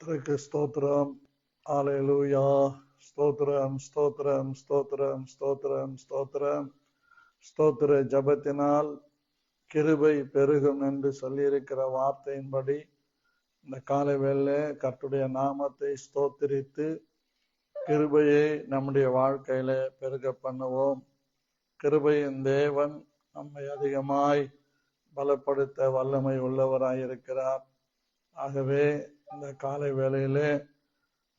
கர்த்தருக்கு ஸ்தோத்திரம். ஹல்லேலூயா. ஸ்தோத்திரம் ஸ்தோத்திரம் ஸ்தோத்திரம் ஸ்தோத்திரம் ஸ்தோத்திரம். ஸ்தோத்திர ஜபத்தினால் கிருபை பெருகும் என்று சொல்லியிருக்கிற வார்த்தையின்படி இந்த காலை வேளை கர்த்தருடைய நாமத்தை ஸ்தோத்திரித்து கிருபையை நம்முடைய வாழ்க்கையில பெருக பண்ணுவோம். கிருபையின் தேவன் நம்மை அதிகமாய் பலப்படுத்த வல்லமை உள்ளவராயிருக்கிறார். ஆகவே இந்த காலை வேளையிலே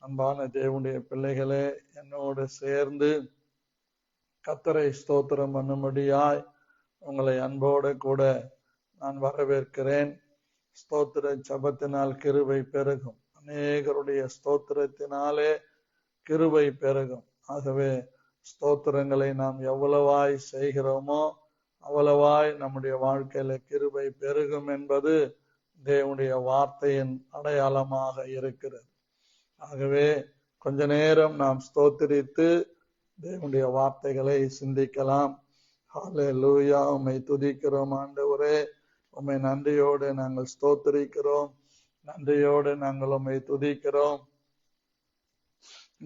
அன்பான தேவனுடைய பிள்ளைகளே, என்னோடு சேர்ந்து கர்த்தரை ஸ்தோத்திரம் பண்ணும்படியாய் உங்களை அன்போடு கூட நான் வரவேற்கிறேன். ஸ்தோத்திர ஜபத்தினால் கிருபை பெருகும். அநேகருடைய ஸ்தோத்திரத்தினாலே கிருபை பெருகும். ஆகவே ஸ்தோத்திரங்களை நாம் எவ்வளவாய் செய்கிறோமோ அவ்வளவாய் நம்முடைய வாழ்க்கையில கிருபை பெருகும் என்பது தேவனுடைய வார்த்தையின் அடையாளமாக இருக்கிறது. ஆகவே கொஞ்ச நேரம் நாம் ஸ்தோத்திரித்து தேவனுடைய வார்த்தைகளை சிந்திக்கலாம். ஹல்லேலூயா. உம்மை துதிக்கிறோம் ஆண்டவரே. உம்மை நன்றியோடு நாங்கள் ஸ்தோத்திரிக்கிறோம். நன்றியோடு நாங்கள் உம்மை துதிக்கிறோம்.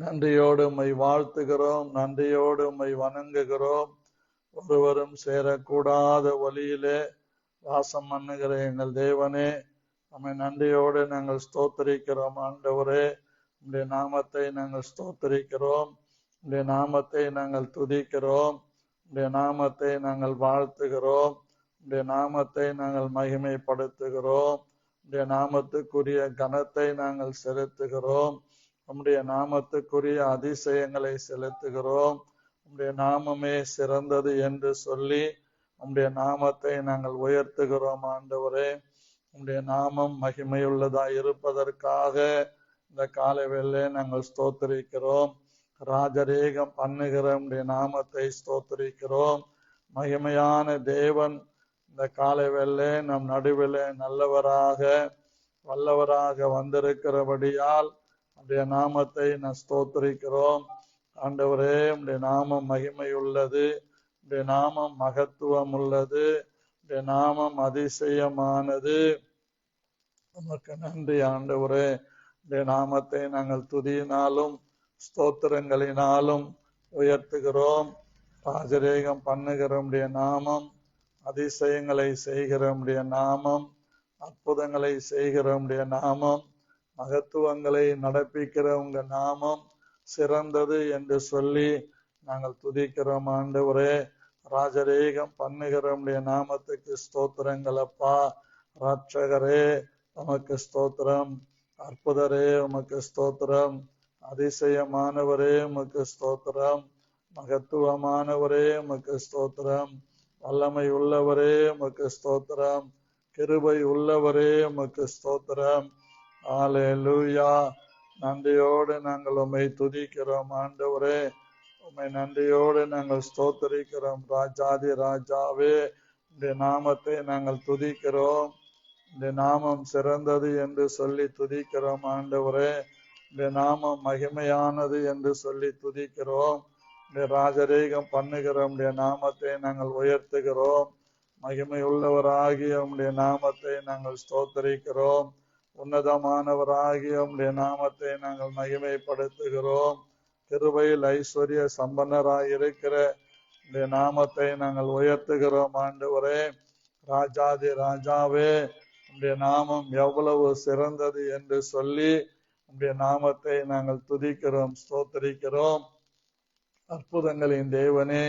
நன்றியோடு உம்மை வாழ்த்துகிறோம். நன்றியோடு உம்மை வணங்குகிறோம். ஒருவரும் சேரக்கூடாத வழியிலே வாசம் பண்ணுகிற எங்கள் தேவனே, உம்மை நன்றியோடு நாங்கள் ஸ்தோத்திரிக்கிறோம் ஆண்டவரே. உம்முடைய நாமத்தை நாங்கள் ஸ்தோத்திரிக்கிறோம். உம்முடைய நாமத்தை நாங்கள் துதிக்கிறோம். உம்முடைய நாமத்தை நாங்கள் வாழ்த்துகிறோம். உம்முடைய நாமத்தை நாங்கள் மகிமைப்படுத்துகிறோம். உம்முடைய நாமத்துக்குரிய கனத்தை நாங்கள் செலுத்துகிறோம். உம்முடைய நாமத்துக்குரிய அதிசயங்களை செலுத்துகிறோம். உம்முடைய நாமமே சிறந்தது என்று சொல்லி உம்முடைய நாமத்தை நாங்கள் உயர்த்துகிறோம் ஆண்டவரே. உம்முடைய நாமம் மகிமையுள்ளதாய் இருப்பதற்காக இந்த காலை வேளை நாங்கள் ஸ்தோத்திரிக்கிறோம். ராஜரீகம் பண்ணுகிற உம்முடைய நாமத்தை ஸ்தோத்திரிக்கிறோம். மகிமையான தேவன் இந்த காலை வேளை நம் நடுவில் நல்லவராக வல்லவராக வந்திருக்கிறபடியால் உம்முடைய நாமத்தை நான் ஸ்தோத்திரிக்கிறோம். ஆண்டவரே, உம்முடைய நாமம் மகிமையுள்ளது. உம்முடைய நாமம் மகத்துவம் உள்ளது. உம்முடைய நாமம் அதிசயமானது. உமக்கு நன்றி ஆண்டவரே. உம்முடைய நாமத்தை நாங்கள் துதியினாலும் ஸ்தோத்திரங்களினாலும் உயர்த்துகிறோம். ராஜரீகம் பண்ணுகிற உம்முடைய நாமம், அதிசயங்களை செய்கிற உம்முடைய நாமம், அற்புதங்களை செய்கிற உம்முடைய நாமம், மகத்துவங்களை நடப்பிக்கிற உங்க நாமம் சிறந்தது என்று சொல்லி நாங்கள் துதிக்கிறோம் ஆண்டவரே. ராஜரீகம் பண்ணுகிற உம்முடைய நாமத்துக்கு ஸ்தோத்திரங்கள் அப்பா. ரட்சகரே உமக்கு ஸ்தோத்திரம். அற்புதரே உமக்கு ஸ்தோத்திரம். அதிசயமானவரே உமக்கு ஸ்தோத்திரம். மகத்துவமானவரே உமக்கு ஸ்தோத்திரம். வல்லமை உள்ளவரே உமக்கு ஸ்தோத்திரம். கிருபை உள்ளவரே உமக்கு ஸ்தோத்திரம். ஹல்லேலூயா. நன்றியோடு நாங்கள் உம்மை துதிக்கிறோம் ஆண்டவரே. உம்மை நன்றியோடு நாங்கள் ஸ்தோத்திரிக்கிறோம். ராஜாதி ராஜாவே, இந்த நாமத்தை நாங்கள் துதிக்கிறோம். இந்த நாமம் சிறந்தது என்று சொல்லி துதிக்கிறோம் ஆண்டவரே. இந்த நாமம் மகிமையானது என்று சொல்லி துதிக்கிறோம். இந்த ராஜரீகம் பண்ணுகிற உம்முடைய நாமத்தை நாங்கள் உயர்த்துகிறோம். மகிமை உள்ளவராகிய உம்முடைய நாமத்தை நாங்கள் ஸ்தோத்திரிக்கிறோம். உன்னதமானவராகிய உம்முடைய நாமத்தை நாங்கள் மகிமைப்படுத்துகிறோம். கிருபையில் ஐஸ்வர்ய சம்பன்னராய் இருக்கிற இந்த நாமத்தை நாங்கள் உயர்த்துகிறோம் ஆண்டவரே. ராஜாதி ராஜாவே, உம்முடைய நாமம் எவ்வளவு சிறந்தது என்று சொல்லி உம்முடைய நாமத்தை நாங்கள் துதிக்கிறோம், ஸ்தோத்திரிக்கிறோம். அற்புதங்களின் தேவனே,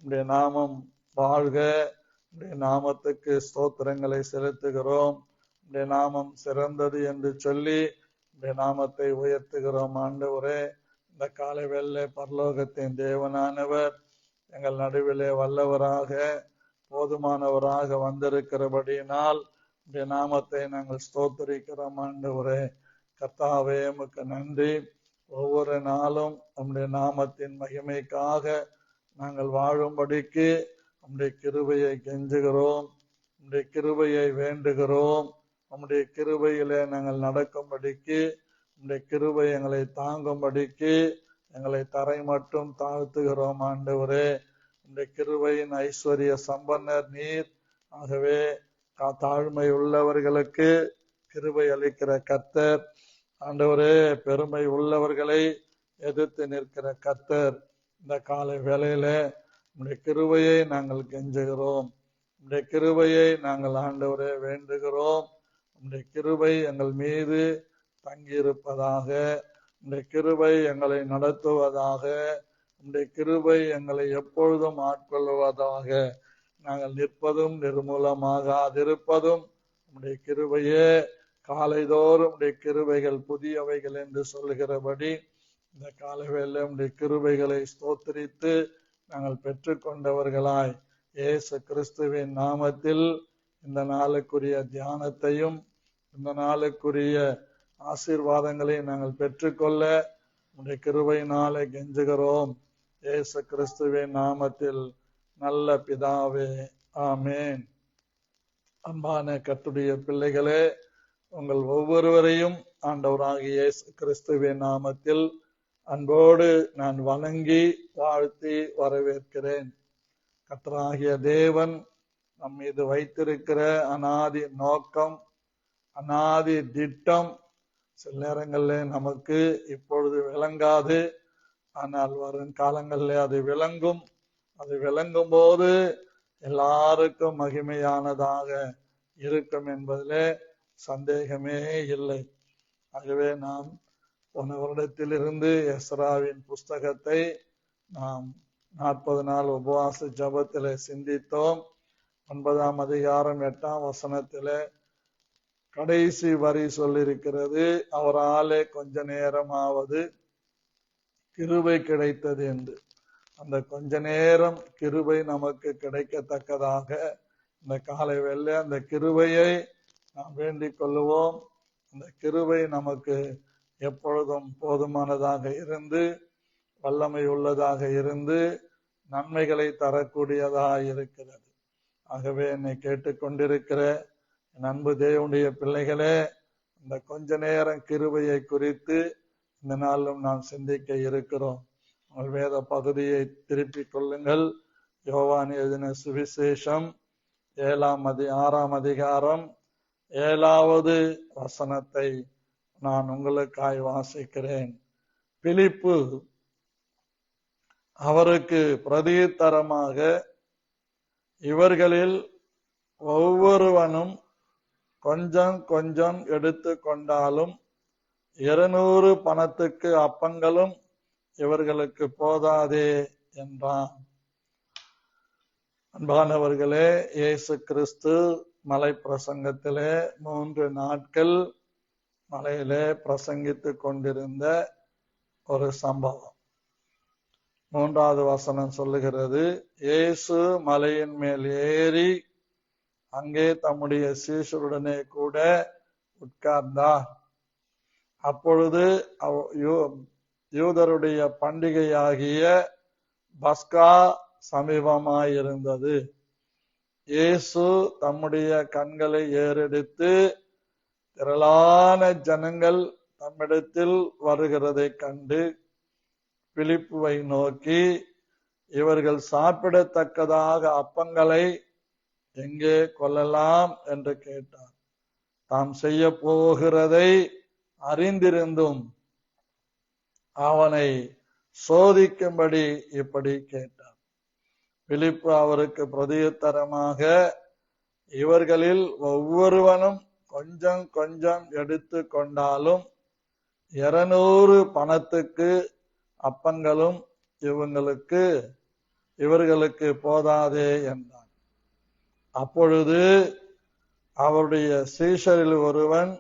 உம்முடைய நாமம் வாழ்க. உம்முடைய நாமத்துக்கு ஸ்தோத்திரங்களை செலுத்துகிறோம். உம்முடைய நாமம் சிறந்தது என்று சொல்லி உம்முடைய நாமத்தை உயர்த்துகிறோம் ஆண்டவரே. இந்த காலை வேளை பரலோகத்தின் தேவனானவர் எங்கள் நடுவிலே வல்லவராக போதுமானவராக வந்திருக்கிறபடியினால் உம்முடைய நாமத்தை நாங்கள் ஸ்தோத்திரிக்கிறோம் ஆண்டவரே. கர்த்தாவே உமக்கு நன்றி. ஒவ்வொரு நாளும் உம்முடைய நாமத்தின் மகிமைக்காக நாங்கள் வாழும்படிக்கு உம்முடைய கிருபையை கெஞ்சுகிறோம். உம்முடைய கிருபையை வேண்டுகிறோம். உம்முடைய கிருபையிலே நாங்கள் நடக்கும்படிக்கு, உம்முடைய கிருபை எங்களை தாங்கும்படிக்கு எங்களை தரை மட்டும் தாழ்த்துகிறோம் ஆண்டவரே. உம்முடைய கிருபையின் ஐஸ்வர்ய சம்பன்னர் நீர். ஆகவே தாழ்மை உள்ளவர்களுக்கு கிருபை அளிக்கிற கர்த்தர். ஆண்டவரே, பெருமை உள்ளவர்களை எதிர்த்து நிற்கிற கர்த்தர், இந்த காலை வேளையில உம்முடைய கிருபையை நாங்கள் கெஞ்சுகிறோம். உம்முடைய கிருபையை நாங்கள் ஆண்டவரே வேண்டுகிறோம். உம்முடைய கிருபை எங்கள் மீது தங்கியிருப்பதாக. உம்முடைய கிருபை எங்களை நடத்துவதாக. உம்முடைய கிருபை எங்களை எப்பொழுதும் ஆட்கொள்வதாக. நாங்கள் நிற்பதும் நிர்மூலமாகாதிருப்பதும் உம்முடைய கிருபையே. காலைதோறும் உடைய கிருபைகள் புதியவைகள் என்று சொல்லுகிறபடி இந்த காலவேளை உடைய கிருபைகளை ஸ்தோத்திரித்து நாங்கள் பெற்றுக்கொண்டவர்களாய் இயேசு கிறிஸ்துவின் நாமத்தில் இந்த நாளுக்குரிய தியானத்தையும் இந்த நாளுக்குரிய ஆசீர்வாதங்களையும் நாங்கள் பெற்றுக்கொள்ள உடைய கிருபையினாலே கெஞ்சுகிறோம். இயேசு கிறிஸ்துவின் நாமத்தில் நல்ல பிதாவே, ஆமேன். அன்பான கர்த்தருடைய பிள்ளைகளே, உங்கள் ஒவ்வொருவரையும் ஆண்டவராகிய இயேசு கிறிஸ்துவின் நாமத்தில் அன்போடு நான் வணங்கி வாழ்த்தி வரவேற்கிறேன். கர்த்தராகிய தேவன் நம் மீது வைத்திருக்கிற அநாதி நோக்கம், அநாதி திட்டம் சில நேரங்களில் நமக்கு இப்பொழுது விளங்காது. ஆனால் வரும் காலங்களில் அது விளங்கும். அது விளங்கும் போது எல்லாருக்கும் மகிமையானதாக இருக்கும் என்பதிலே சந்தேகமே இல்லை. ஆகவே நாம் போன வருடத்திலிருந்து எஸ்ராவின் புஸ்தகத்தை நாம் 40 நாள் உபவாச ஜபத்திலே சிந்தித்தோம். 9ஆம் அதிகாரம் 8ஆம் வசனத்திலே கடைசி வரி சொல்லியிருக்கிறது, அவராலே கொஞ்ச நேரமாவது கிருபை கிடைத்தது என்று. அந்த கொஞ்ச நேரம் கிருபை நமக்கு கிடைக்கத்தக்கதாக இந்த காலை வேளை அந்த கிருபையை நாம் வேண்டிக் கொள்ளுவோம். அந்த கிருபை நமக்கு எப்பொழுதும் போதுமானதாக இருந்து வல்லமை உள்ளதாக இருந்து நன்மைகளை தரக்கூடியதாக இருக்கிறது. ஆகவே என்னை கேட்டுக்கொண்டிருக்கிற என் அன்பு தேவனுடைய பிள்ளைகளே, இந்த கொஞ்ச நேரம் கிருபையை குறித்து இந்த நாளிலும் நாம் சிந்திக்க இருக்கிறோம். உங்கள் வேத பகுதியை திருப்பிக் கொள்ளுங்கள். யோவான் எழுதின சுவிசேஷம் 6ஆம் அதிகாரம் 7வது வசனத்தை நான் உங்களுக்காய் வாசிக்கிறேன். பிலிப்பு அவருக்கு பிரதியுத்தரமாக, இவர்களில் ஒவ்வொருவனும் கொஞ்சம் கொஞ்சம் எடுத்து கொண்டாலும் 200 பணத்துக்கு அப்பங்களும் இவர்களுக்கு போதாதே என்றான். அன்பானவர்களே, இயேசு கிறிஸ்து மலை பிரசங்கத்திலே 3 நாட்கள் மலையிலே பிரசங்கித்து கொண்டிருந்த ஒரு சம்பவம். 3வது வசனம் சொல்லுகிறது, இயேசு மலையின் மேல் ஏறி அங்கே தம்முடைய சீஷருடனே கூட உட்கார்ந்தார். அப்பொழுது யூதருடைய பண்டிகையாகிய பஸ்கா சமீபமாயிருந்தது. இயேசு தம்முடைய கண்களை ஏறெடுத்து திரளான ஜனங்கள் தம்மிடத்தில் வருகிறதை கண்டு பிலிப்புவை நோக்கி, இவர்கள் சாப்பிடத்தக்கதாக அப்பங்களை எங்கே கொள்ளலாம் என்று கேட்டார். தாம் செய்ய போகிறதை அறிந்திருந்தும் அவனை சோதிக்கும்படி இப்படி கேட்டார். பிலிப்பு அவருக்கு பிரதியுத்தரமாக, இவர்களில் ஒவ்வொருவனும் கொஞ்சம் கொஞ்சம் எடுத்து கொண்டாலும் 200 பணத்துக்கு அப்பங்களும் இவர்களுக்கு போதாதே என்றான். அப்பொழுது அவருடைய சீஷரில் ஒருவன்,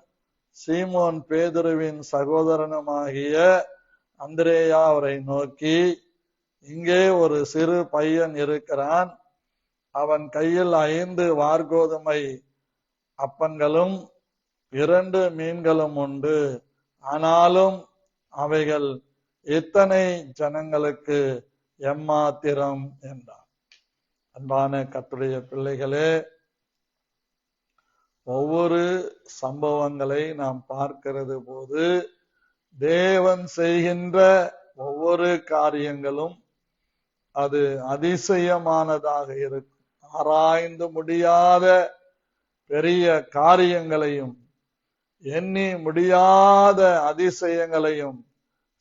சீமோன் பேதுருவின் சகோதரனுமாகிய அந்திரேயா அவரை நோக்கி, இங்கே ஒரு சிறு பையன் இருக்கிறான். அவன் கையில் 5 வார்கோதுமை அப்பங்களும் 2 மீன்களும் உண்டு. ஆனாலும் அவைகள் இத்தனை ஜனங்களுக்கு எம்மாத்திரம் என்றான். அன்பான கர்த்தருடைய பிள்ளைகளே, ஒவ்வொரு சம்பவங்களை நாம் பார்க்கிறது போது தேவன் செய்கின்ற ஒவ்வொரு காரியங்களும் அது அதிசயமானதாக இருக்கும். ஆராய்ந்து முடியாத பெரிய காரியங்களையும் எண்ணி முடியாத அதிசயங்களையும்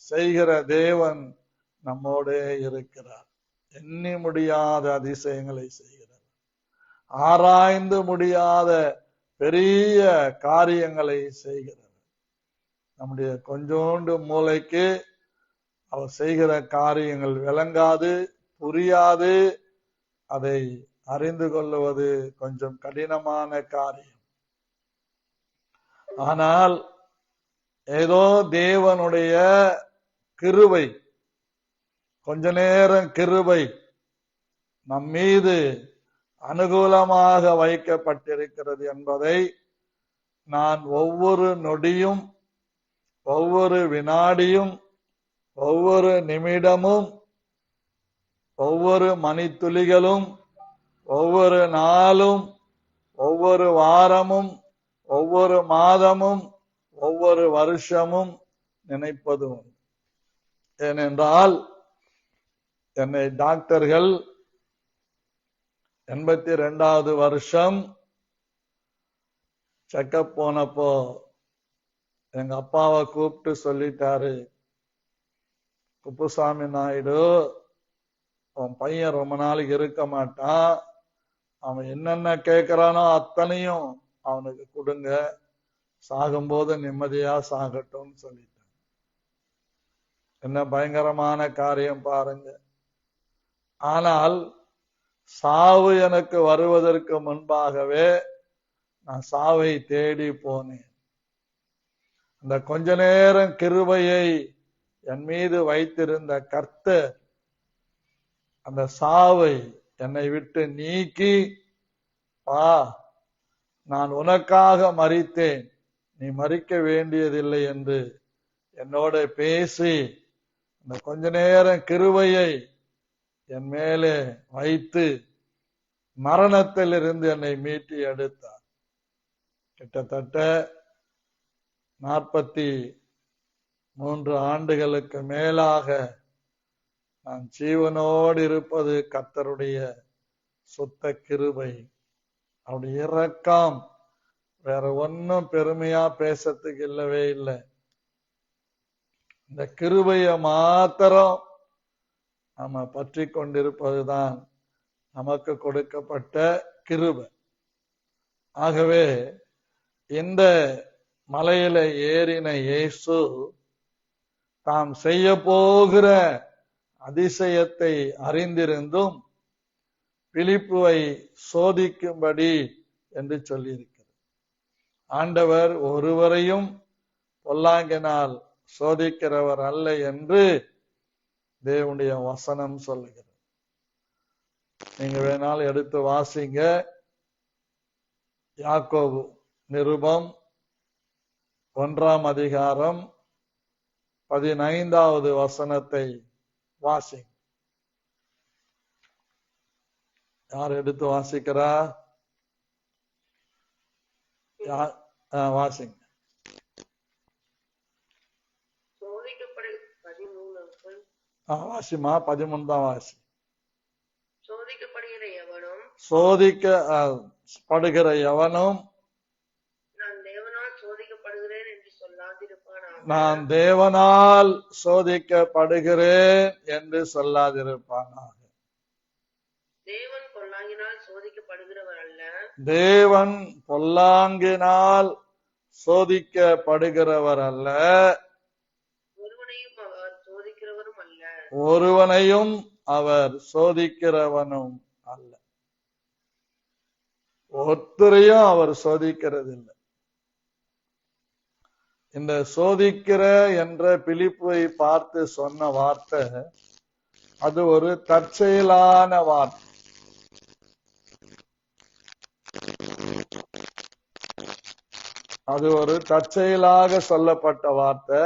செய்கிற தேவன் நம்மோடே இருக்கிறார். எண்ணி முடியாத அதிசயங்களை செய்கிறார். ஆராய்ந்து முடியாத பெரிய காரியங்களை செய்கிறார். நம்முடைய கொஞ்சோண்டு மூளைக்கு அவர் செய்கிற காரியங்கள் விளங்காது, புரியாது. அதை அறிந்து கொள்வது கொஞ்சம் கடினமான காரியம். ஆனால் ஏதோ தேவனுடைய கிருபை, கொஞ்ச நேரம் கிருபை நம் மீது அனுகூலமாக வைக்கப்பட்டிருக்கிறது என்பதை நான் ஒவ்வொரு நொடியும், ஒவ்வொரு வினாடியும், ஒவ்வொரு நிமிடமும், ஒவ்வொரு மணித்துளிகளும், ஒவ்வொரு நாளும், ஒவ்வொரு வாரமும், ஒவ்வொரு மாதமும், ஒவ்வொரு வருஷமும் நினைப்பதும். ஏனென்றால் என்னை டாக்டர்கள் 82வது வருஷம் செக்கப் போனப்போ எங்க அப்பாவை கூப்பிட்டு சொல்லிட்டாரு, குப்புசாமி நாயுடு, அவன் பையன் ரொம்ப நாளைக்கு இருக்க மாட்டான், அவன் என்னென்ன கேட்கிறானோ அத்தனையும் அவனுக்கு கொடுங்க, சாகும்போது நிம்மதியா சாகட்டும்னு சொல்லிட்டான். என்ன பயங்கரமான காரியம் பாருங்க. ஆனால் சாவு எனக்கு வருவதற்கு முன்பாகவே நான் சாவை தேடி போனேன். அந்த கொஞ்ச நேரம் கிருபையை என் மீது வைத்திருந்த கர்த்தர் அந்த சாவை என்னை விட்டு நீக்கி, நான் உனக்காக மரித்தேன், நீ மரிக்க வேண்டியதில்லை என்று என்னோட பேசி அந்த கொஞ்ச நேரம் கிருபையை என் மேலே வைத்து மரணத்திலிருந்து என்னை மீட்டி எடுத்தார். கிட்டத்தட்ட 43 ஆண்டுகளுக்கு மேலாக நான் ஜீவனோடு இருப்பது கர்த்தருடைய சுத்த கிருபை, அவருடைய இரக்கம். வேற ஒன்னும் பெருமையா பேசறதுக்கு இல்லவே இல்லை. இந்த கிருபைய மாத்திரம் நாம பற்றி கொண்டிருப்பதுதான் நமக்கு கொடுக்கப்பட்ட கிருபை. ஆகவே இந்த மலையில ஏறின இயேசு தாம் செய்ய போகிற அதிசயத்தை அறிந்திருந்தும் பிலிப்புவை சோதிக்கும்படி என்று சொல்லியிருக்கிறது. ஆண்டவர் ஒருவரையும் பொல்லாங்கினால் சோதிக்கிறவர் அல்ல என்று தேவனுடைய வசனம் சொல்லுகிறது. நீங்க வேணாலும் எடுத்து வாசிங்க. யாக்கோபு நிருபம் 1ஆம் அதிகாரம் 15வது வசனத்தை வாசிங்க. யார் எடுத்து வாசிக்கிறா? வாசிங்க. வாசிமா 13 தான் வாசி. சோதிக்கப்படுகிற எவனும் நான் தேவனால் சோதிக்கப்படுகிறேன் என்று சொல்லாதிருப்பானாக. தேவன் பொல்லாங்கினால் சோதிக்கப்படுகிறவர் அல்ல. தேவன் பொல்லாங்கினால் சோதிக்கப்படுகிறவர் அல்ல. ஒருவனையும் அவர் சோதிக்கிறவனும் அல்ல. ஒருத்தரையும் அவர் சோதிக்கிறது இல்லை. இந்த சோதிக்கிற என்ற பிலிப்புவை பார்த்து சொன்ன வார்த்தை அது ஒரு தற்செயலான வார்த்தை. அது ஒரு தற்செயலாக சொல்லப்பட்ட வார்த்தை.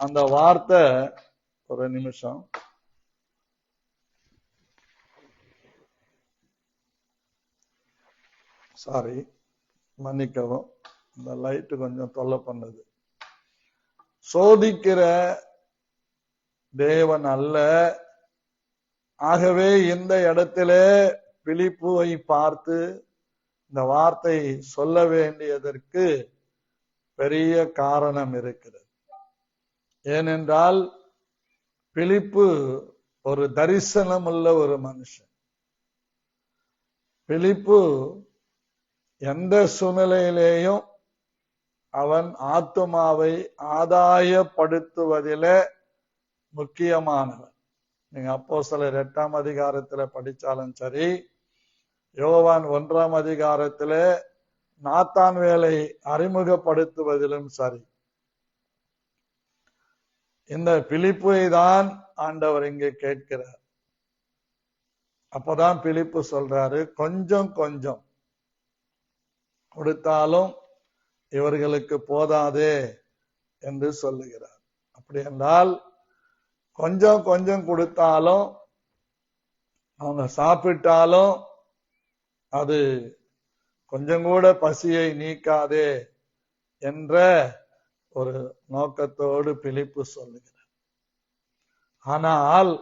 அந்த வார்த்தை, ஒரு நிமிஷம், சாரி மன்னிக்கவும், இந்த லைட் கொஞ்சம் தொல்லை பண்ணது. சோதிக்கிற தேவன் அல்ல. ஆகவே இந்த இடத்திலே பிலிப்புவை பார்த்து இந்த வார்த்தை சொல்ல வேண்டியதற்கு பெரிய காரணம் இருக்கிறது. ஏனென்றால் பிலிப்பு ஒரு தரிசனம் உள்ள ஒரு மனுஷன். பிலிப்பு எந்த சூழ்நிலையிலேயும் அவன் ஆத்துமாவை ஆதாயப்படுத்துவதிலே முக்கியமானவன். நீங்க அப்போஸ்தலர் 8ஆம் அதிகாரத்துல படிச்சாலும் சரி, யோவான் 1ஆம் அதிகாரத்திலே நாத்தான்வேலை அறிமுகப்படுத்துவதிலும் சரி, இந்த பிலிப்பை தான் ஆண்டவர் இங்கே கேட்கிறார். அப்பதான் பிலிப்பு சொல்றாரு, கொஞ்சம் கொஞ்சம் கொடுத்தாலும் இவர்களுக்கு போதாதே என்று சொல்லுகிறார். அப்படி என்றால் கொஞ்சம் கொஞ்சம் கொடுத்தாலும் அவங்க சாப்பிட்டாலும் அது கொஞ்சம் கூட பசியை நீக்காதே என்ற ஒரு நோக்கத்தோடு பிலிப்பு சொல்லுகிறார். ஆனால்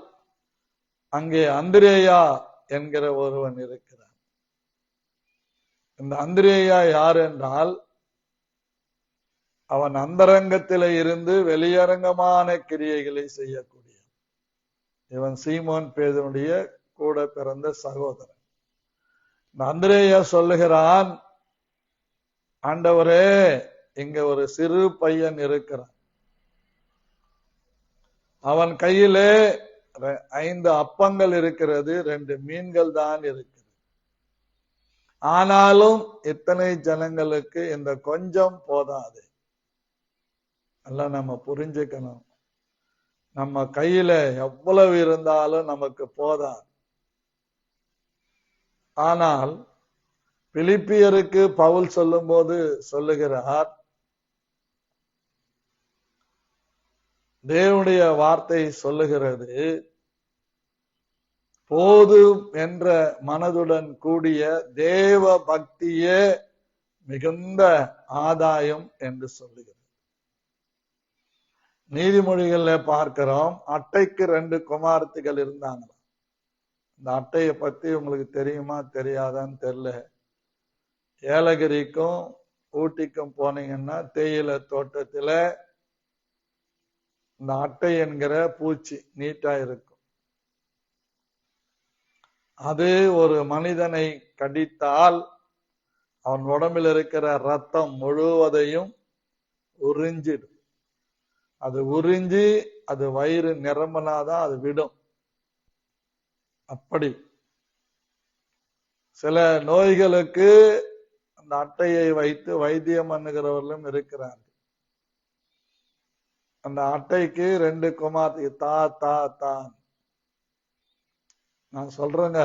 அங்கே அந்திரேயா என்கிற ஒருவன் இருக்கிறான். இந்த அந்திரேயா யார் என்றால், அவன் அந்தரங்கத்திலே இருந்து வெளியரங்கமான கிரியைகளை செய்யக்கூடிய இவன் சீமோன் பேதுருடைய கூட பிறந்த சகோதரன். இந்த அந்திரேயா சொல்லுகிறான், ஆண்டவரே, இங்க ஒரு சிறு பையன் இருக்கிறான். அவன் கையிலே 5 அப்பங்கள் இருக்கிறது, 2 மீன்கள் தான் இருக்கிறது. ஆனாலும் இத்தனை ஜனங்களுக்கு இந்த கொஞ்சம் போதாது. எல்லாம் நம்ம புரிஞ்சுக்கணும். நம்ம கையில எவ்வளவு இருந்தாலும் நமக்கு போதாது. ஆனால் பிலிப்பியருக்கு பவுல் சொல்லும் போது சொல்லுகிறார், தேவனுடைய வார்த்தை சொல்லுகிறது, போதும் என்ற மனதுடன் கூடிய தேவ பக்தியே மிகுந்த ஆதாயம் என்று சொல்லுகிறது. நீதிமொழிகள்ல பார்க்கிறோம், அட்டைக்கு 2 குமாரத்திகள் இருந்தாங்களாம். இந்த அட்டையை பத்தி உங்களுக்கு தெரியுமா தெரியாதான்னு தெரியல. ஏலகிரிக்கும் ஊட்டிக்கும் போனீங்கன்னா தேயிலை தோட்டத்துல இந்த அட்டை என்கிற பூச்சி நீட்டா இருக்கும். அது ஒரு மனிதனை கடித்தால் அவன் உடம்பில் இருக்கிற ரத்தம் முழுவதையும் உறிஞ்சிடும். அது உறிஞ்சி அது வயிறு நிரம்பினாதான் அது விடும். அப்படி சில நோய்களுக்கு அந்த அட்டையை வைத்து வைத்தியம் பண்ணுகிறவர்களும் இருக்கிறார்கள். அந்த அட்டைக்கு 2 குமார்த்தி தா தா தான். நான் சொல்றேங்க,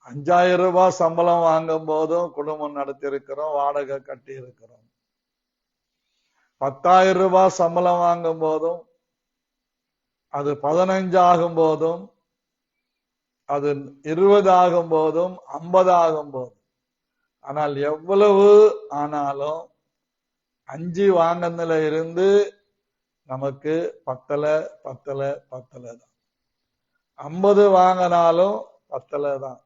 5000 ரூபாய் சம்பளம் வாங்கும் போதும் குடும்பம் நடத்தி இருக்கிறோம், வாடகை கட்டி இருக்கிறோம். 10,000 ரூபாய் சம்பளம் வாங்கும் போதும், அது 15 ஆகும் போதும், அது 20 ஆகும் போதும், 50 ஆகும் போதும், ஆனால் எவ்வளவு ஆனாலும் 5 வாங்கினதுல இருந்து நமக்கு பத்தலை தான். 50 வாங்கினாலும் பத்தலை தான்.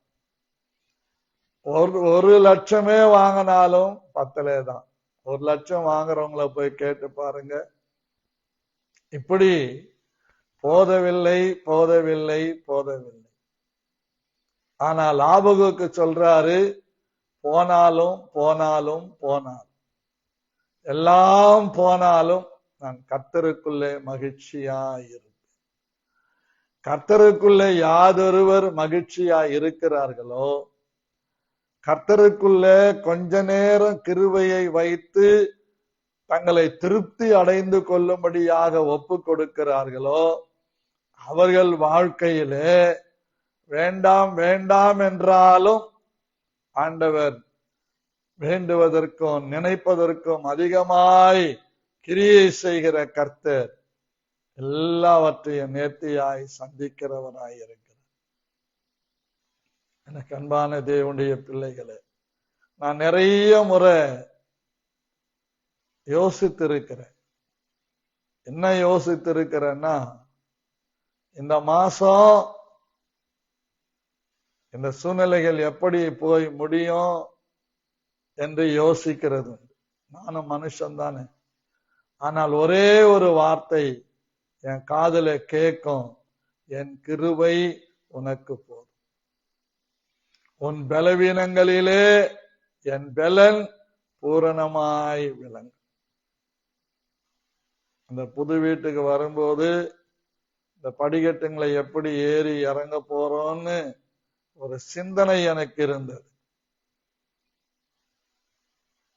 1 லட்சமே வாங்கினாலும் பத்தலை தான். 1 லட்சம் வாங்குறவங்கள போய் கேட்டு பாருங்க. இப்படி போதவில்லை போதவில்லை போதவில்லை. ஆனால் ஆபகுக்கு சொல்றாரு, போனாலும் போனாலும் போனாலும் எல்லாம் போனாலும் நான் கர்த்தருக்குள்ளே மகிழ்ச்சியாயிருப்பேன். கர்த்தருக்குள்ளே யாதொருவர் மகிழ்ச்சியா இருக்கிறார்களோ, கர்த்தருக்குள்ளே கொஞ்ச நேரம் கிருபையை வைத்து தங்களை திருப்தி அடைந்து கொள்ளும்படியாக ஒப்பு கொடுக்கிறார்களோ, அவர்கள் வாழ்க்கையிலே வேண்டாம் வேண்டாம் என்றாலும் ஆண்டவர் வேண்டுவதற்கும் நினைப்பதற்கும் அதிகமாய் கிரியை செய்கிற கர்த்தர் எல்லாவற்றையும் நேர்த்தியாய் சந்திக்கிறவராய் இருக்கிறார். எனக்கு அன்பான தேவனுடைய பிள்ளைகளே, நான் நிறைய முறை யோசித்திருக்கிறேன். என்ன யோசித்திருக்கிறேன்னா, இந்த மாசம் இந்த சூழ்நிலைகள் எப்படி போய் முடியும் என்று யோசிக்கிறது. நானும் மனுஷன் தானே. ஆனால் ஒரே ஒரு வார்த்தை என் காதுல கேட்கும், என் கிருபை உனக்கு போதும். உன் பலவீனங்களிலே என் பலன் பூரணமாய் விளங்கும். அந்த புது வீட்டுக்கு வரும்போது இந்த படிக்கட்டுங்களை எப்படி ஏறி இறங்க போறோம்னு ஒரு சிந்தனை எனக்கு இருந்தது.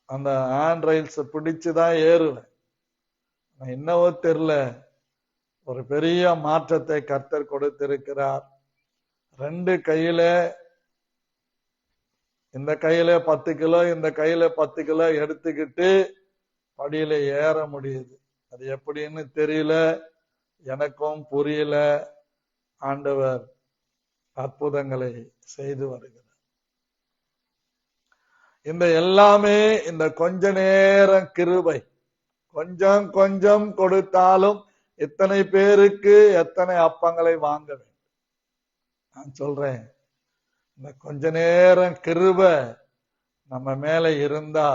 அந்த ஹேண்ட் ரைல்ஸ் பிடிச்சுதான் ஏறுவேன். என்னவோ தெரியல, ஒரு பெரிய மாற்றத்தை கர்த்தர் கொடுத்திருக்கிறார். 2 கையில, இந்த கையில 10 கிலோ, இந்த கையில 10 கிலோ எடுத்துக்கிட்டு படியில ஏற முடியுது. அது எப்படின்னு தெரியல, எனக்கும் புரியல. ஆண்டவர் அற்புதங்களை செய்து வருகிறார். இந்த எல்லாமே இந்த கொஞ்ச நேரம் கிருபை. கொஞ்சம் கொஞ்சம் கொடுத்தாலும் எத்தனை பேருக்கு எத்தனை அப்பங்களை வாங்க வேண்டும். நான் சொல்றேன், இந்த கொஞ்ச நேரம் கிருபை நம்ம மேல இருந்தா,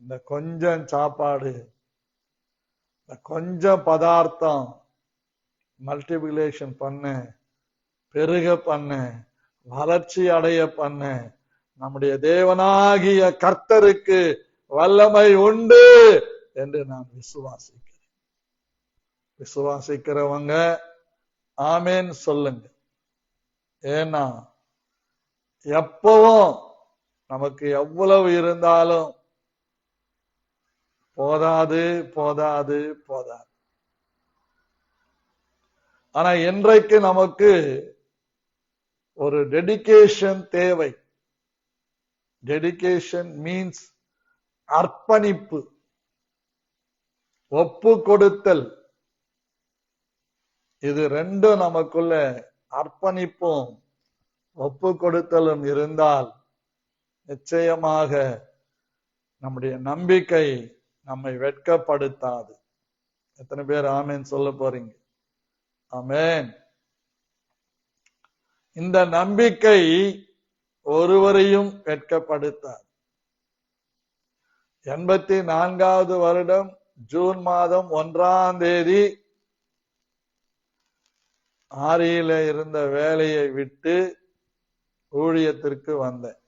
இந்த கொஞ்சம் சாப்பாடு, இந்த கொஞ்சம் பதார்த்தம் மல்டிபிளேஷன் பண்ண, பெருக பண்ண, வளர்ச்சி அடைய பண்ண நம்முடைய தேவனாகிய கர்த்தருக்கு வல்லமை உண்டு என்று நான் விசுவாசிக்கிறேன். விசுவாசிக்கிறவங்க ஆமேன் சொல்லுங்க. ஏன்னா எப்பவும் நமக்கு எவ்வளவு இருந்தாலும் போதாது போதாது போதாது. ஆனா இன்றைக்கு நமக்கு ஒரு டெடிகேஷன் தேவை. டெடிகேஷன் மீன்ஸ் அர்ப்பணிப்பு, ஒப்பு கொடுத்தல். இது ரெண்டும் நமக்குள்ள அர்ப்பணிப்பும் ஒப்பு கொடுத்தலும் இருந்தால் நிச்சயமாக நம்முடைய நம்பிக்கை நம்மை வெட்கப்படுத்தாது. எத்தனை பேர் ஆமேன் சொல்ல போறீங்க? ஆமேன். இந்த நம்பிக்கை ஒருவரையும் வெட்கப்படுத்தாது. 84வது வருடம் ஜூன் மாதம் 1ஆம் தேதி ஆரியில இருந்த வேலையை விட்டு ஊழியத்திற்கு வந்தேன்.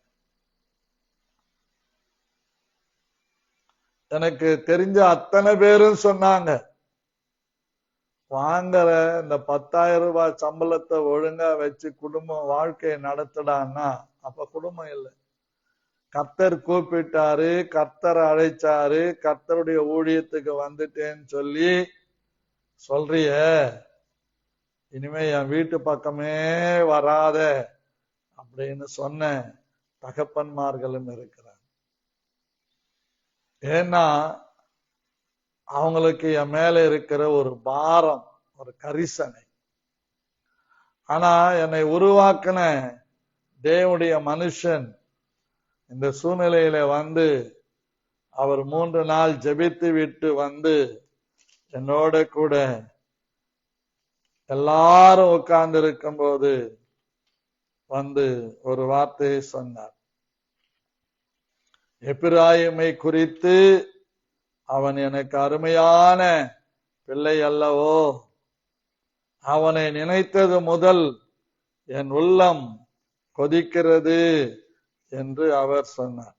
எனக்கு தெரிஞ்ச அத்தனை பேரும் சொன்னாங்க, வாங்குற இந்த 10,000 ரூபாய் சம்பளத்தை ஒழுங்கா வச்சு குடும்பம் வாழ்க்கையை நடத்தடான்னா, அப்ப குடும்பம் இல்லை. கர்த்தர் கூப்பிட்டாரு, கர்த்தர் அழைச்சாரு, கர்த்தருடைய ஊழியத்துக்கு வந்துட்டேன்னு சொல்லி சொல்றிய, இனிமே என் வீட்டு பக்கமே வராத அப்படின்னு சொன்ன தகப்பன்மார்களும் இருக்கிறார். ஏன்னா அவங்களுக்கு என் மேல இருக்கிற ஒரு பாரம், ஒரு கரிசனை. ஆனா என்னை உருவாக்கின தேவனுடைய மனுஷன் இந்த சூழ்நிலையில வந்து அவர் 3 நாள் ஜெபித்து விட்டு வந்து என்னோட கூட எல்லாரும் உட்கார்ந்து இருக்கும் போது வந்து ஒரு வார்த்தையை சொன்னார். எப்பிராயிமை குறித்து அவன் எனக்கு அருமையான பிள்ளை அல்லவோ, அவனை நினைத்தது முதல் என் உள்ளம் கொதிக்கிறது என்று அவர் சொன்னார்.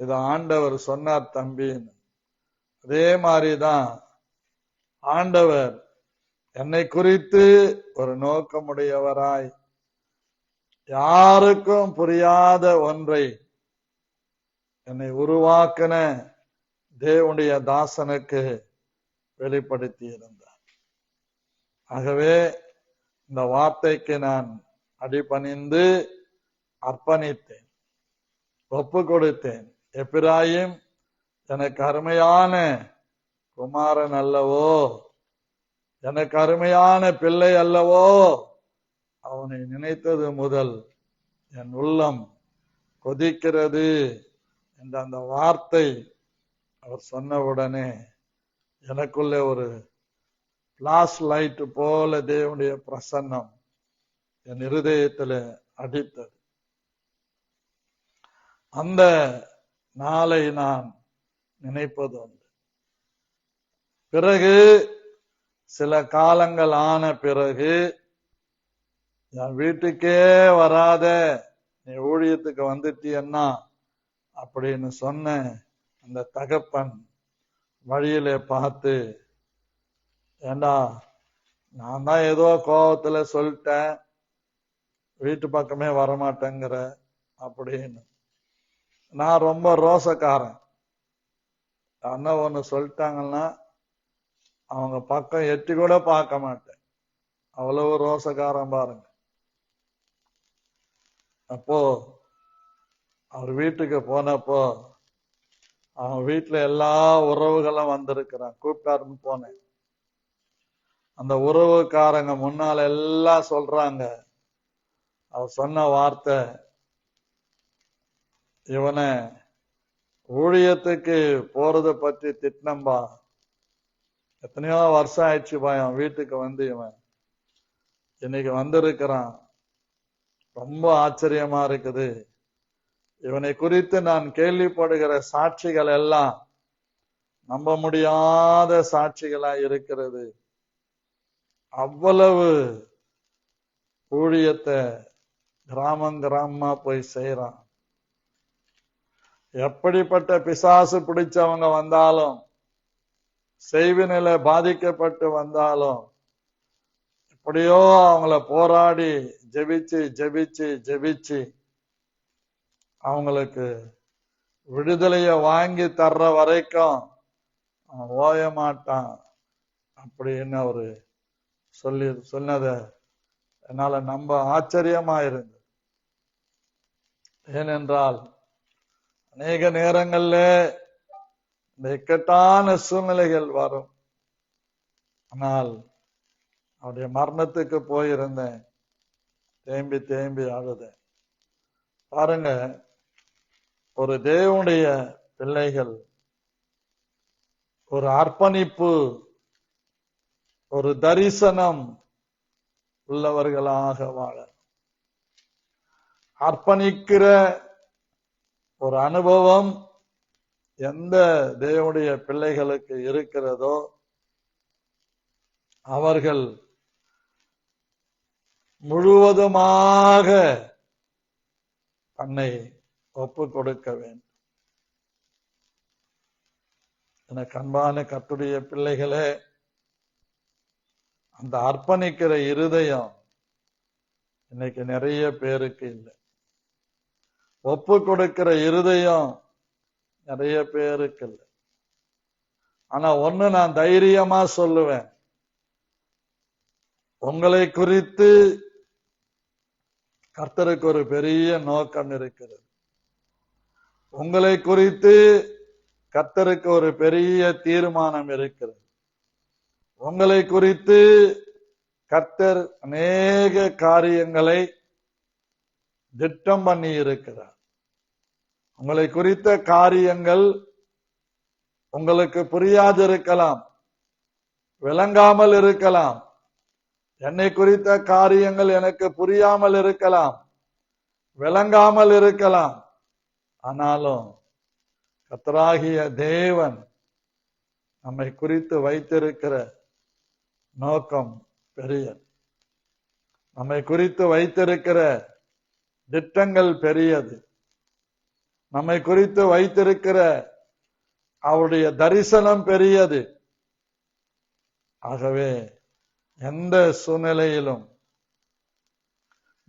இது ஆண்டவர் சொன்னார் தம்பின்னு. அதே மாதிரிதான் ஆண்டவர் என்னை குறித்து ஒரு நோக்கமுடையவராய் யாருக்கும் புரியாத ஒன்றை என்னை உருவாக்கின தேவனுடைய தாசனுக்கு வெளிப்படுத்தி இருந்தார். ஆகவே இந்த வார்த்தைக்கு நான் அடிபணிந்து அர்ப்பணித்தேன், ஒப்பு கொடுத்தேன். எப்பிராயிம் எனக்கு அருமையான குமாரன் அல்லவோ, எனக்கு அருமையான பிள்ளை அல்லவோ, அவனை நினைத்தது முதல் என் உள்ளம் கொதிக்கிறது என்ற அந்த வார்த்தை அவர் சொன்னவுடனே எனக்குள்ளே ஒரு பிளாஷ் லைட் போல தேவனுடைய பிரசன்னம் என் இருதயத்தில் அடித்தது. அந்த நாளை நான் நினைப்பது உண்டு. பிறகு சில காலங்கள் ஆன பிறகு, என் வீட்டுக்கே வராத, நீ ஊழியத்துக்கு வந்துட்டியன்னா அப்படின்னு சொன்ன அந்த தகப்பன் வழியிலே பார்த்து, ஏண்டா நான் தான் ஏதோ கோபத்துல சொல்லிட்டேன், வீட்டு பக்கமே வரமாட்டேங்கிற அப்படின்னு. நான் ரொம்ப ரோசக்காரன். அண்ணா ஒண்ணு சொல்லிட்டாங்கன்னா அவங்க பக்கம் எட்டி கூட பார்க்க மாட்டேன். அவ்வளவு ரோசக்காரன் பாருங்க. அப்போ அவர் வீட்டுக்கு போனப்போ அவன் வீட்டுல எல்லா உறவுகளும் வந்திருக்கிறான். கூப்பிட்டாருன்னு போனேன். அந்த உறவுக்காரங்க முன்னால எல்லாம் சொல்றாங்க. அவர் சொன்ன வார்த்தை, இவனை ஊழியத்துக்கு போறத பத்தி திட்டினம்பா, எத்தனையோ வருஷம் ஆயிடுச்சு பயம் வீட்டுக்கு வந்து இவன் இன்னைக்கு வந்திருக்கிறான், ரொம்ப ஆச்சரியமா இருக்குது. இவனை குறித்து நான் கேள்விப்படுகிற சாட்சிகள் எல்லாம் நம்ப முடியாத சாட்சிகளா இருக்கிறது. அவ்வளவு ஊழியத்தை கிராமமா போய் செய்யறான். எப்படிப்பட்ட பிசாசு பிடிச்சவங்க வந்தாலும், செய்வினில பாதிக்கப்பட்டு வந்தாலும், எப்படியோ அவங்கள போராடி ஜெபிச்சு ஜெபிச்சு ஜெபிச்சு அவங்களுக்கு விடுதலைய வாங்கி தர்ற வரைக்கும் அவன் ஓய மாட்டான் அப்படின்னு அவரு சொன்னத என்னால நம்ப ஆச்சரியமா இருந்தது. ஏனென்றால் அநேக நேரங்கள்ல இந்த இக்கட்டான சூழ்நிலைகள் வரும். ஆனால் அவருடைய மரணத்துக்கு போயிருந்தேன், தேம்பி தேம்பி அழுதேன். பாருங்க, ஒரு தேவனுடைய பிள்ளைகள் ஒரு அர்ப்பணிப்பு, ஒரு தரிசனம் உள்ளவர்களாக வாழ, அர்ப்பணிக்கிற ஒரு அனுபவம் எந்த தேவனுடைய பிள்ளைகளுக்கு இருக்கிறதோ அவர்கள் முழுவதுமாக தன்னை ஒப்பு கொடுக்க வேண்டும். எனக்கு அன்பான கர்த்தருடைய பிள்ளைகளே, அந்த அர்ப்பணிக்கிற இருதயம் இன்னைக்கு நிறைய பேருக்கு இல்லை. ஒப்பு கொடுக்கிற இருதயம் நிறைய பேருக்கு இல்லை. ஆனா ஒண்ணு நான் தைரியமா சொல்லுவேன், உங்களை குறித்து கர்த்தருக்கு ஒரு பெரிய நோக்கம் இருக்கிறது. உங்களை குறித்து கர்த்தருக்கு ஒரு பெரிய தீர்மானம் இருக்கிறது. உங்களை குறித்து கர்த்தர் அநேக காரியங்களை திட்டம் பண்ணி இருக்கிறார். உங்களை குறித்த காரியங்கள் உங்களுக்கு புரியாதிருக்கலாம், விளங்காமல் இருக்கலாம். என்னை குறித்த காரியங்கள் எனக்கு புரியாமல் இருக்கலாம், விளங்காமல் இருக்கலாம். ஆனாலும் கர்த்தராகிய தேவன் நம்மை குறித்து வைத்திருக்கிற நோக்கம் பெரியது. நம்மை குறித்து வைத்திருக்கிற திட்டங்கள் பெரியது. நம்மை குறித்து வைத்திருக்கிற அவருடைய தரிசனம் பெரியது. ஆகவே எந்த சூழ்நிலையிலும்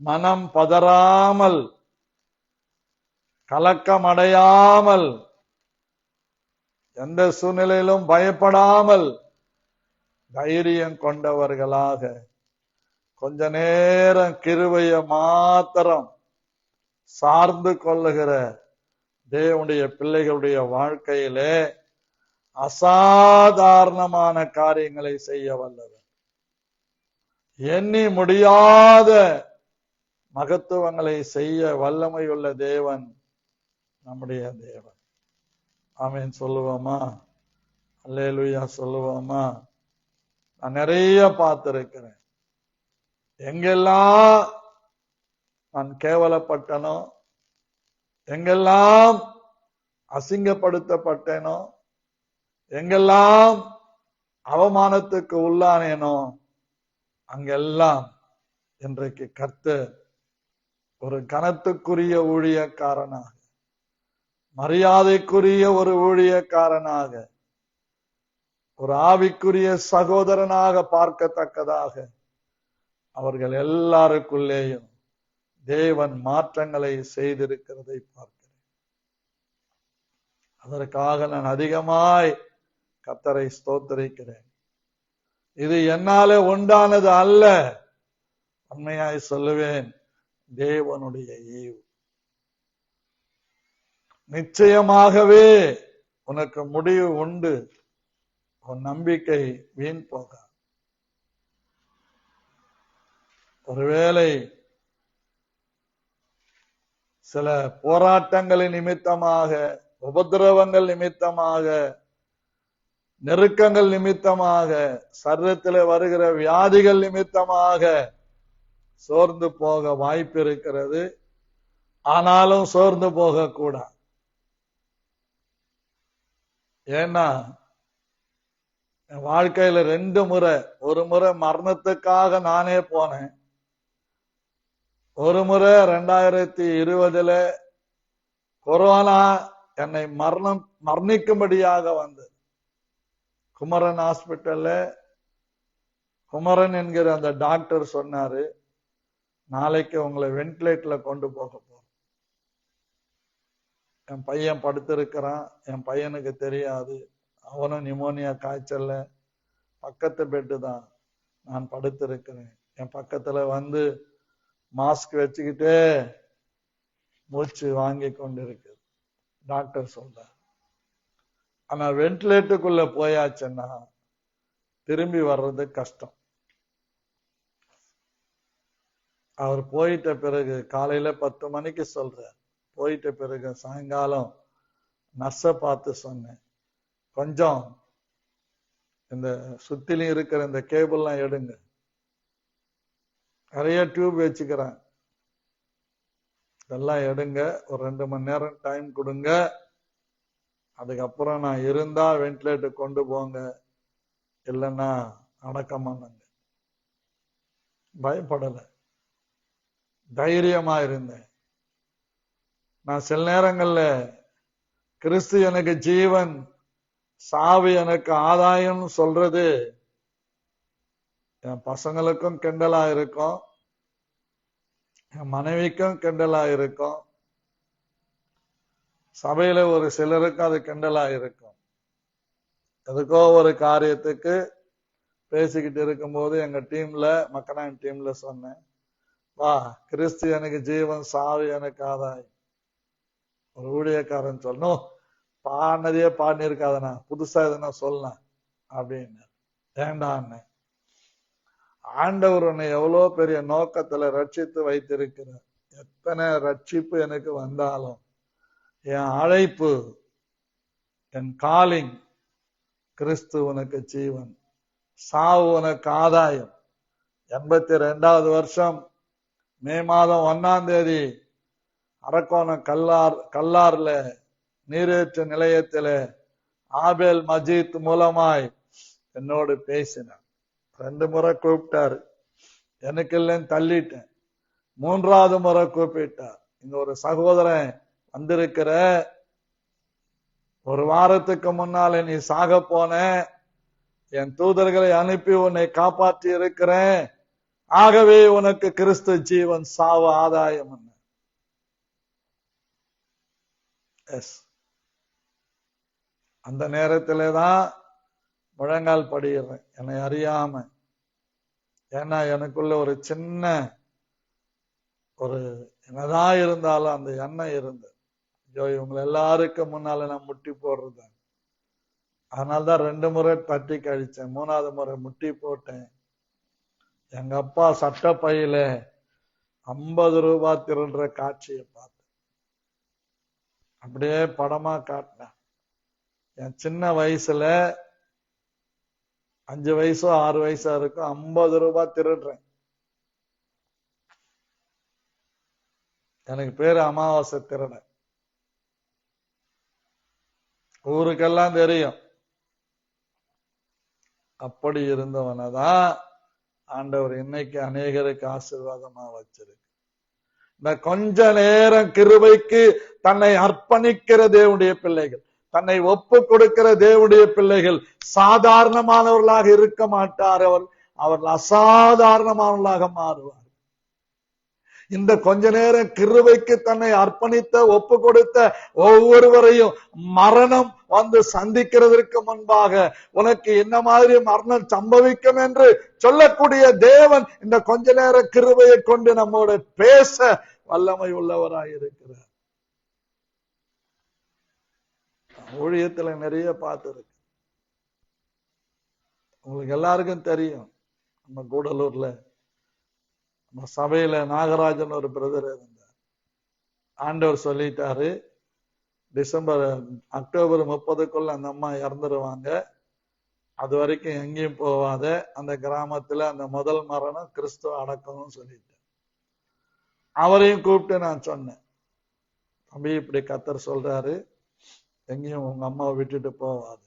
மனம் பதறாமல், கலக்கமடையாமல், எந்த சூழ்நிலையிலும் பயப்படாமல் தைரியம் கொண்டவர்களாக கொஞ்ச நேரம் கிருபையை மாத்திரம் சார்ந்து கொள்ளுகிற தேவனுடைய பிள்ளைகளுடைய வாழ்க்கையிலே அசாதாரணமான காரியங்களை செய்ய வல்லவர். எண்ணி முடியாத மகத்துவங்களை செய்ய வல்லமையுள்ள தேவன் நம்முடைய தேவன். ஆமென் சொல்லுவோமா? அல்லேலூயா சொல்லுவோமா? நான் நிறைய பார்த்திருக்கிறேன். எங்கெல்லாம் நான் கேவலப்பட்டனோ, எங்கெல்லாம் அசிங்கப்படுத்தப்பட்டேனோ, எங்கெல்லாம் அவமானத்துக்கு உள்ளானேனோ அங்கெல்லாம் இன்றைக்கு கர்த்தர் ஒரு கனத்துக்குரிய ஊழியக்காரனாக, மரியாதைக்குரிய ஒரு ஊழியக்காரனாக, ஒரு ஆவிக்குரிய சகோதரனாக பார்க்கத்தக்கதாக அவர்கள் எல்லாருக்குள்ளேயும் தேவன் மாற்றங்களை செய்திருக்கிறதை பார்க்கிறேன். அதற்காக நான் அதிகமாய் கர்த்தரை ஸ்தோத்திரிக்கிறேன். இது என்னாலே உண்டானது அல்ல, உண்மையாய் சொல்லுவேன், தேவனுடைய ஈவு. நிச்சயமாகவே உனக்கு முடிவு உண்டு. உன் நம்பிக்கை வீண் போக. ஒருவேளை சில போராட்டங்களின் நிமித்தமாக, உபதிரவங்கள் நிமித்தமாக, நெருக்கங்கள் நிமித்தமாக, சரீரத்தில் வருகிற வியாதிகள் நிமித்தமாக சோர்ந்து போக வாய்ப்பு இருக்கிறது. ஆனாலும் சோர்ந்து போக கூடாது. ஏன்னா என் வாழ்க்கையில 2 முறை, ஒரு முறை மரணத்துக்காக நானே போனேன், ஒரு முறை 2020 கொரோனா என்னை மரணிக்கும்படியாக வந்தது. குமரன் ஹாஸ்பிட்டல்ல குமரன் என்கிற அந்த டாக்டர் சொன்னாரு, நாளைக்கு உங்களை வென்டிலேட்டர்ல கொண்டு போக போறோம். என் பையன் படுத்திருக்கிறான், என் பையனுக்கு தெரியாது, அவனும் நிமோனியா காய்ச்சல்ல பக்கத்து பெட்டு தான், நான் படுத்திருக்கிறேன். என் பக்கத்துல வந்து மாஸ்க் வச்சுக்கிட்டே மூச்சு வாங்கி கொண்டிருக்கு டாக்டர் சொல்றார். ஆனா வென்டிலேட்டருக்குள்ள போயாச்சுன்னா திரும்பி வர்றது கஷ்டம். அவர் போயிட்ட பிறகு காலையில 10 மணிக்கு சொல்றார், போயிட்ட பிறகு சாயங்காலம் நர்ஸ பார்த்து சொன்னேன், கொஞ்சம் இந்த சுத்திலும் இருக்கிற இந்த கேபிள்லாம் எடுங்க, நிறைய டியூப் வச்சுக்கிறேன், இதெல்லாம் எடுங்க, ஒரு 2 மணி நேரம் டைம் கொடுங்க, அதுக்கப்புறம் நான் இருந்தா வென்டிலேட்டர் கொண்டு போங்க, இல்லைன்னா அடக்கமானங்க. பயப்படல, தைரியமா இருந்தேன். நான் சில நேரங்கள்ல கிறிஸ்து எனக்கு ஜீவன், சாவு எனக்கு ஆதாயம் சொல்றது என் பசங்களுக்கும் கிண்டலா இருக்கும், என் மனைவிக்கும் கிண்டலா இருக்கும், சபையில ஒரு சிலருக்கும் அது கிண்டலா இருக்கும். எதுக்கோ ஒரு காரியத்துக்கு பேசிக்கிட்டு இருக்கும்போது எங்க டீம்ல, மக்கனான் டீம்ல சொன்னேன், வா கிறிஸ்து எனக்கு ஜீவன், சாவு எனக்கு ஆதாயம். ஒரு ஊழியக்காரன் சொல்லணும், பாடினதையே பாடி இருக்காதனா, புதுசா எதுனா சொல்லலாம் அப்படின்னு. ஏண்டான்னு, ஆண்டவர் உன்னை எவ்வளவு பெரிய நோக்கத்துல ரட்சித்து வைத்திருக்கிறார். எத்தனை ரட்சிப்பு எனக்கு வந்தாலும் என் அழைப்பு, என் காலிங், கிறிஸ்து உனக்கு ஜீவன், சாவு உனக்கு ஆதாயம். 82வது வருஷம் மே மாதம் 1ஆம் தேதி அரக்கோணம் கல்லார்ல நீரேற்று நிலையத்தில ஆபேல் மஜீத் மூலமாய் என்னோடு பேசினார். 2 முறை கூப்பிட்டாரு, எனக்கு இல்லைன்னு தள்ளிட்டேன். 3வது முறை கூப்பிட்டார், இங்க ஒரு சகோதரன் வந்திருக்கிற, ஒரு வாரத்துக்கு முன்னால நீ சாக போன, என் தூதர்களை அனுப்பி உன்னை காப்பாற்றி இருக்கிறேன், ஆகவே உனக்கு கிறிஸ்து ஜீவன், சாவு ஆதாயம். எஸ், அந்த நேரத்திலேதான் முழங்கால் படிடுறேன், என்னை அறியாம. ஏன்னா எனக்குள்ள ஒரு சின்ன ஒரு என்னதான் இருந்தாலும் அந்த எண்ணம் இருந்தது, ஐயோ இவங்க எல்லாருக்கும் முன்னால நான் முட்டி போடுறது. அதனால்தான் 2 முறை தட்டி கழிச்சேன், 3வது முறை முட்டி போட்டேன். எங்க அப்பா சட்ட பையில 50 ரூபாய் திருடுற காட்சியை பார்த்தேன், அப்படியே படமா காட்டினேன். என் சின்ன வயசுல 5 வயசோ 6 வயசா இருக்கும், 50 ரூபாய் திருடுறேன். எனக்கு பேரு அமாவாசை திருடன். ஊருக்கெல்லாம் தெரியும். அப்படி இருந்தவனதான் ஆண்டவர் இன்னைக்கு அநேகருக்கு ஆசீர்வாதமா வச்சிருக்கு. இந்த கொஞ்ச நேரம் கிருபைக்கு தன்னை அர்ப்பணிக்கிற தேவனுடைய பிள்ளைகள், தன்னை ஒப்பு கொடுக்கிற தேவனுடைய பிள்ளைகள் சாதாரணமானவர்களாக இருக்க மாட்டார். அவர்கள் அசாதாரணமானவர்களாக மாறுவார். இந்த கொஞ்ச நேரம் கிருபைக்கு தன்னை அர்ப்பணித்த ஒப்பு கொடுத்த ஒவ்வொருவரையும் மரணம் வந்து சந்திக்கிறதற்கு முன்பாக உனக்கு என்ன மாதிரி மரணம் சம்பவிக்கும் என்று சொல்லக்கூடிய தேவன் இந்த கொஞ்ச நேர கிருபையை கொண்டு நம்மோட பேச வல்லமை உள்ளவராய் இருக்கிறார். ஊழியத்துல நிறைய பார்த்திருக்கு. உங்களுக்கு எல்லாருக்கும் தெரியும், நம்ம கூடலூர்ல நம்ம சபையில நாகராஜன் ஒரு பிரதர் இருந்தார். ஆண்டவர் சொல்லிட்டாரு, அக்டோபர் 30க்குள்ள அந்த அம்மா இறந்துருவாங்க, அது வரைக்கும் எங்கேயும் போவாத, அந்த கிராமத்துல அந்த முதல் மரணம் கிறிஸ்துவ அடக்கணும்னு சொல்லிட்டு அவரையும் கூப்பிட்டு நான் சொன்னேன், தம்பி இப்படி கர்த்தர் சொல்றாரு, எங்கேயும் உங்க அம்மாவை விட்டுட்டு போவாது.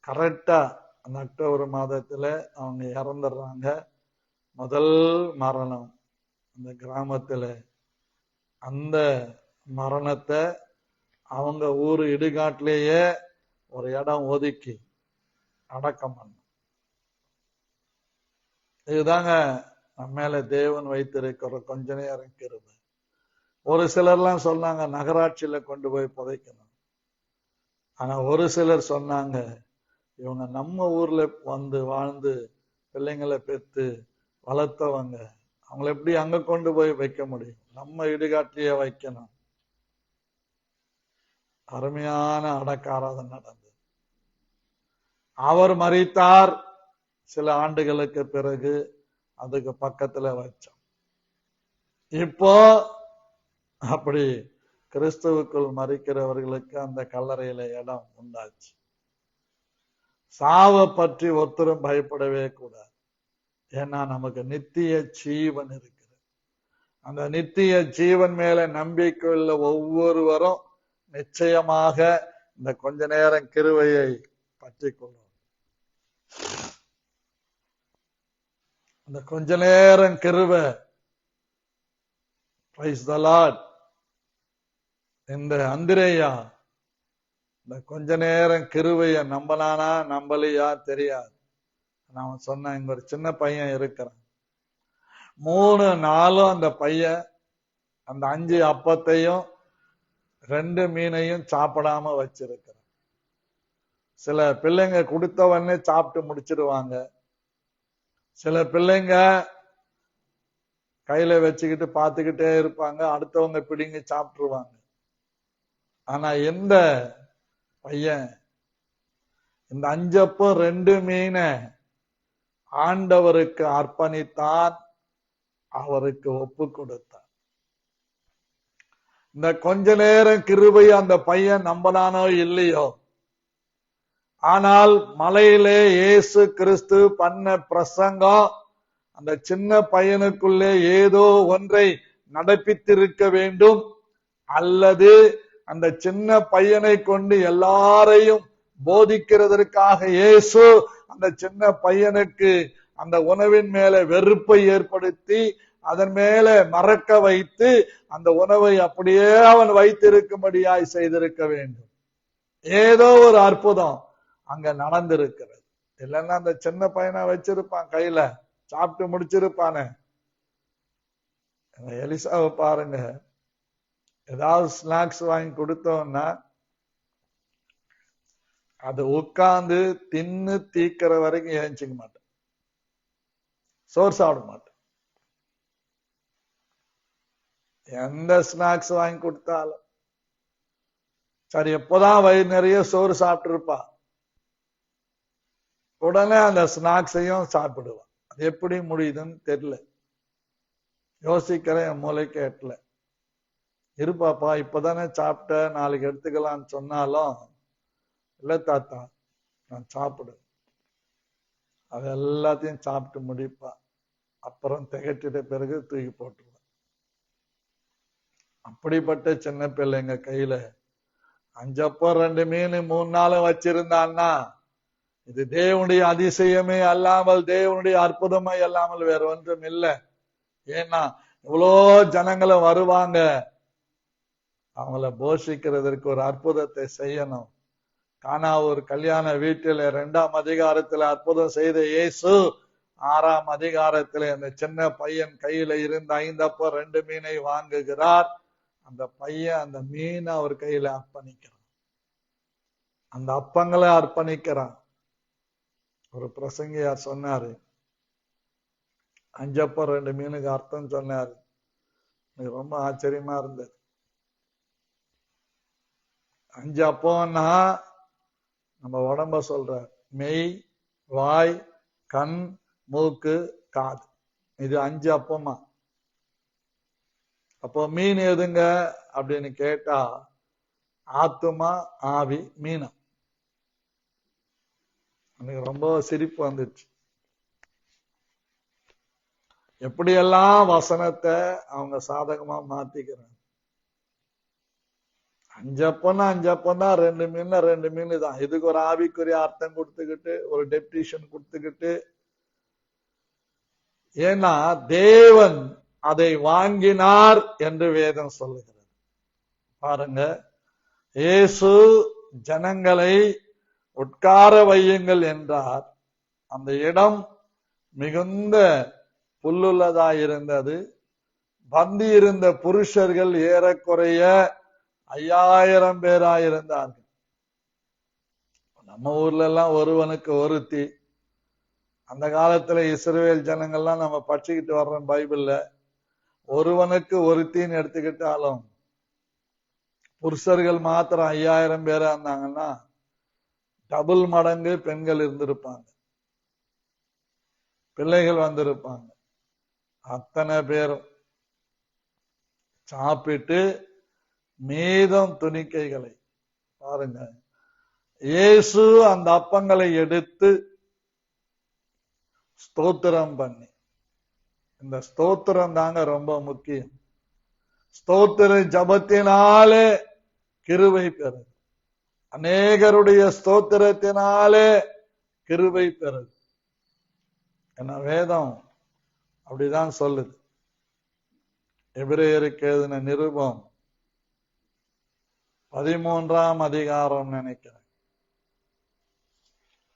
கரெக்டா அந்த அக்டோபர் மாதத்துல அவங்க இறந்துடுறாங்க. முதல் மரணம் அந்த கிராமத்துல. அந்த மரணத்தை அவங்க ஊரு இடுகாட்டிலேயே ஒரு இடம் ஒதுக்கி அடக்கம் பண்ண. இதுதாங்க நம்ம மேல தேவன் வைத்திருக்கிற கொஞ்ச நேரம் கிருபை. ஒரு சிலர்லாம் சொன்னாங்க நகராட்சியில கொண்டு போய் புதைக்கணும். ஆனா ஒரு சிலர் சொன்னாங்க, இவங்க நம்ம ஊர்ல வந்து வாழ்ந்து பிள்ளைங்களை பெற்று வளர்த்தவங்க, அவங்களை எப்படி அங்க கொண்டு போய் வைக்க முடியும், நம்ம இடுகாட்டிலேயே வைக்கணும். அருமையான அடக்க ஆராதனை நடந்தது. அவர் மரித்தார். சில ஆண்டுகளுக்கு பிறகு அதுக்கு பக்கத்துல வச்சோம். இப்போ அப்படி கிறிஸ்துவுக்குள் மரிக்கிறவர்களுக்கு அந்த கல்லறையில இடம் உண்டாச்சு. சாவை பற்றி ஒருத்தரும் பயப்படவே கூடாது. ஏன்னா நமக்கு நித்திய ஜீவன் இருக்குது. அந்த நித்திய ஜீவன் மேல நம்பிக்கை உள்ள ஒவ்வொருவரும் நிச்சயமாக இந்த கொஞ்ச நேரம் கிருபையை பற்றி கொள்ளும். அந்த கொஞ்ச நேரம் கிருபை, பிரைஸ் தி லார்ட். இந்த அந்திரேயா இந்த கொஞ்ச நேரம் கிருபைய நம்பலானா நம்பலையா தெரியாது. நான் சொன்னேன், இங்க ஒரு சின்ன பையன் இருக்கிறான். 3 நாளும் அந்த பையன் அந்த 5 அப்பத்தையும் 2 மீனையும் சாப்பிடாம வச்சிருக்கிறான். சில பிள்ளைங்க கொடுத்தவொடனே சாப்பிட்டு முடிச்சிருவாங்க. சில பிள்ளைங்க கையில வச்சுக்கிட்டு பார்த்துக்கிட்டே இருப்பாங்க, அடுத்தவங்க பிடிங்கி சாப்பிட்டுருவாங்க. ஆனா எந்த பையன் இந்த 5 அப்பம் 2 மீனை ஆண்டவருக்கு அர்ப்பணித்தான், அவருக்கு ஒப்பு கொடுத்தான். இந்த கொஞ்ச நேரம் கிருபை அந்த பையன் நம்பனானோ இல்லையோ, ஆனால் மலையிலே இயேசு கிறிஸ்து பண்ண பிரசங்கம் அந்த சின்ன பையனுக்குள்ளே ஏதோ ஒன்றை நடப்பித்திருக்க வேண்டும், அல்லது அந்த சின்ன பையனை கொண்டு எல்லாரையும் போதிக்கிறதற்காக இயேசு அந்த சின்ன பையனுக்கு அந்த உணவின் மேல வெறுப்பை ஏற்படுத்தி அதன் மேல மறக்க வைத்து அந்த உணவை அப்படியே அவன் வைத்திருக்கும்படியாய் செய்திருக்க வேண்டும். ஏதோ ஒரு அற்புதம் அங்க நடந்திருக்கிறது. இல்லைன்னா அந்த சின்ன பையனை வச்சிருப்பான், கையில சாப்பிட்டு முடிச்சிருப்பானே. எலிசாவை பாருங்க, ஏதாவது ஸ்நாக்ஸ் வாங்கி கொடுத்தோம்னா அது உட்கார்ந்து தின்னு தீக்கிற வரைக்கும் ஏஞ்சிக்க மாட்டேன், சோறு சாப்பிட மாட்டேன். எந்த ஸ்நாக்ஸ் வாங்கி கொடுத்தாலும் சரி, எப்போதான் வயிறு நிறைய சோறு சாப்பிட்டு இருப்பா, உடனே அந்த ஸ்நாக்ஸையும் சாப்பிடுவான். அது எப்படி முடியுதுன்னு தெரியல, யோசிக்கிறேன், என் மூளைக்கு எட்டல. இருப்பாப்பா இப்பதானே சாப்பிட்ட, நாளைக்கு எடுத்துக்கலாம்னு சொன்னாலும் இல்ல தாத்தா நான் சாப்பிடு, அது எல்லாத்தையும் சாப்பிட்டு முடிப்பா. அப்புறம் திகட்டிட்ட பிறகு தூக்கி போட்டுருவேன். அப்படிப்பட்ட சின்ன பிள்ளைங்க கையில 5 அப்பம் 2 மீன் 3 நாளும் வச்சிருந்தான்னா இது தேவனுடைய அதிசயமே அல்லாமல், தேவனுடைய அற்புதமே அல்லாமல் வேற ஒன்றும் இல்லை. ஏன்னா இவ்வளோ ஜனங்களும் வருவாங்க, அவங்கள போஷிக்கிறதற்கு ஒரு அற்புதத்தை செய்யணும். கானா ஒரு கல்யாண வீட்டில் 2ஆம் அதிகாரத்தில் அற்புதம் செய்த இயேசு 6ஆம் அதிகாரத்தில் அந்த சின்ன பையன் கையில இருந்த 5 அப்பம் 2 மீனை வாங்குகிறார். அந்த பையன் அந்த மீனை அவர் கையில அர்ப்பணிக்கிறான், அந்த அப்பங்களை அர்ப்பணிக்கிறான். ஒரு பிரசங்கியார் சொன்னாரு, 5 அப்பம் 2 மீனுக்கு அர்த்தம் சொன்னாரு. எனக்கு ரொம்ப ஆச்சரியமா இருந்தது. 5 அப்பம்னா நம்ம உடம்ப சொல்ற மெய், வாய், கண், மூக்கு, காது, இது 5 அப்பமா. அப்போ மீன் எதுங்க அப்படின்னு கேட்டா ஆத்துமா, ஆவி, மீனா. எனக்கு ரொம்ப சிரிப்பு வந்துச்சு. எப்படியெல்லாம் வசனத்தை அவங்க சாதகமா மாத்திக்கிறாங்க. 5 அப்பம்னா 5 அப்பம் தான், 2 மீன் 2 மீன் தான். இதுக்கு ஒரு ஆவிக்குரிய அர்த்தம் கொடுத்துக்கிட்டு, ஒரு டெப்டிஷன் கொடுத்துக்கிட்டு. ஏன்னா தேவன் அதை வாங்கினார் என்று வேதம் சொல்லுகிறது. பாருங்க, இயேசு ஜனங்களை உட்கார வையுங்கள் என்றார். அந்த இடம் மிகுந்த புல்லுள்ளதாயிருந்தது. பந்தி இருந்த புருஷர்கள் ஏறக்குறைய 5000 பேராயிருந்தார்கள். நம்ம ஊர்ல எல்லாம் ஒருவனுக்கு ஒருத்தி. அந்த காலத்துல இஸ்ரவேல் ஜனங்கள்லாம் நம்ம படிச்சுக்கிட்டு வர்றோம் பைபிள்ல. ஒருவனுக்கு ஒருத்தின்னு எடுத்துக்கிட்டாலும் புருஷர்கள் மாத்திரம் 5000 பேரா இருந்தாங்கன்னா டபுள் மடங்கு பெண்கள் இருந்திருப்பாங்க, பிள்ளைகள் வந்திருப்பாங்க. அத்தனை பேரும் சாப்பிட்டு மீதம் துணிக்கைகளை பாருங்க. இயேசு அந்த அப்பங்களை எடுத்து ஸ்தோத்திரம் பண்ணி, இந்த ஸ்தோத்திரம் தாங்க ரொம்ப முக்கியம். ஸ்தோத்திர ஜபத்தினாலே கிருபை பெறுது. அநேகருடைய ஸ்தோத்திரத்தினாலே கிருபை பெறுது. என்ன வேதம் அப்படிதான் சொல்லுது. எபிரேயருக்கு எழுதின நிருபம் 13ஆம் அதிகாரம் நினைக்கிறேன்,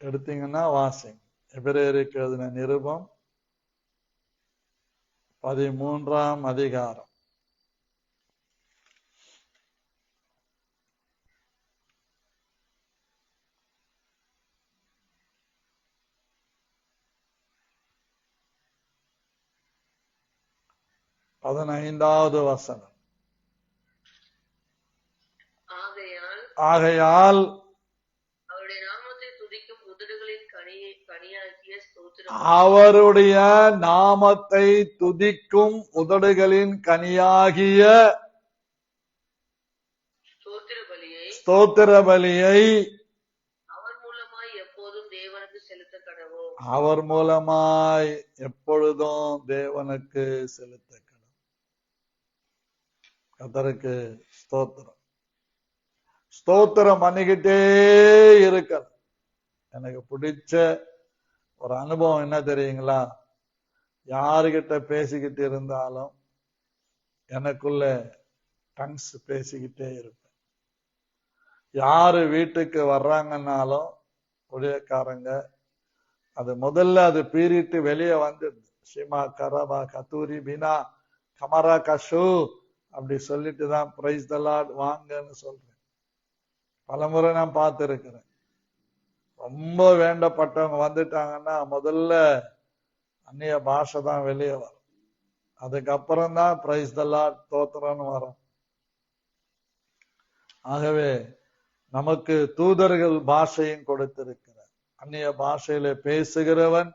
எடுத்தீங்கன்னா வாசிங்க. எபிரேயருக்கு எழுதின நிருபம் 13ஆம் அதிகாரம். பதினைந்தாவது வசனம். ஆகையால் அவருடைய நாமத்தை துதிக்கும் உதடுகளின் கனியாகிய ஸ்தோத்திர பலியை அவர் மூலமாய் எப்பொழுதும் தேவனுக்கு செலுத்த கடவுள். கர்த்தருக்கு ஸ்தோத்திரம். ஸ்தோத்திரம் பண்ணிக்கிட்டே இருக்க. எனக்கு பிடிச்ச ஒரு அனுபவம் என்ன தெரியுங்களா? யாருகிட்ட பேசிக்கிட்டு இருந்தாலும் எனக்குள்ள டங்ஸ் பேசிக்கிட்டே இருப்பேன். யாரு வீட்டுக்கு வர்றாங்கன்னாலும் உடையக்காரங்க அது முதல்ல அது பீறிட்டு வெளியே வந்துடுது. ஷிமா கரபா கத்தூரி பினா கமரா கஷு அப்படி சொல்லிட்டு தான் பிரைஸ் தி லார்ட் வாங்கன்னு சொல்றேன். பலமுறை நான் பார்த்திருக்கிறேன். ரொம்ப வேண்டப்பட்டவங்க வந்துட்டாங்கன்னா முதல்ல அந்நிய பாஷை தான் வெளியே வரும். அதுக்கப்புறம் தான் பிரைஸ் தி லார்ட் தோத்திரம்னு வரும். ஆகவே நமக்கு தூதர்கள் பாஷையும் கொடுத்திருக்கிறார். அந்நிய பாஷையில பேசுகிறவன்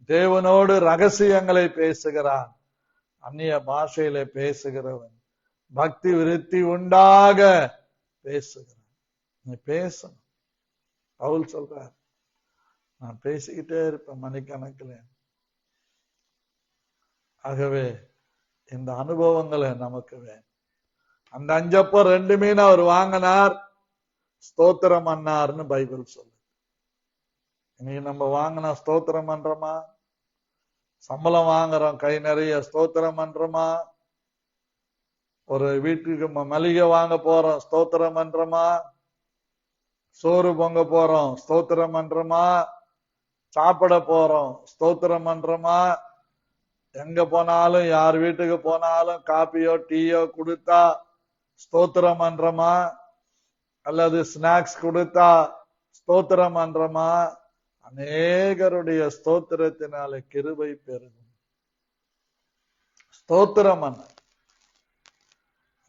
தேவனோடு ரகசியங்களை பேசுகிறான். அந்நிய பாஷையில பேசுகிறவன் பக்தி விருத்தி உண்டாக பேசுகிறான். நீ பேசணும். பவுல் சொல்றார், நான் பேசிக்கிட்டே இருப்பேன் மணிக்கணக்கில். ஆகவே இந்த அனுபவங்களை நமக்கு வேணும். அந்த 5 அப்பம் 2 மீன் அவர் வாங்கினார். ஸ்தோத்திரம் பண்ணார்னு பைபிள் சொல்லு. இன்னைக்கு நம்ம வாங்கினா ஸ்தோத்திரம் பண்றோமா? சம்பளம் வாங்குறோம், கை நிறைய ஸ்தோத்திரம் பண்றோமா? ஒரு வீட்டுக்கு மளிகை வாங்க போறோம், ஸ்தோத்திரம் பண்றோமா? சோறு பொங்க போறோம், ஸ்தோத்திரம் பண்றோமா? சாப்பிட போறோம், ஸ்தோத்திரம் பண்றோமா? எங்க போனாலும், யார் வீட்டுக்கு போனாலும் காப்பியோ டீயோ கொடுத்தா ஸ்தோத்திரம் பண்றோமா? அல்லது ஸ்நாக்ஸ் கொடுத்தா ஸ்தோத்திரம் பண்றோமா? அநேகருடைய ஸ்தோத்திரத்தினால கிருபை பெருகும். ஸ்தோத்திரம் பண்ண,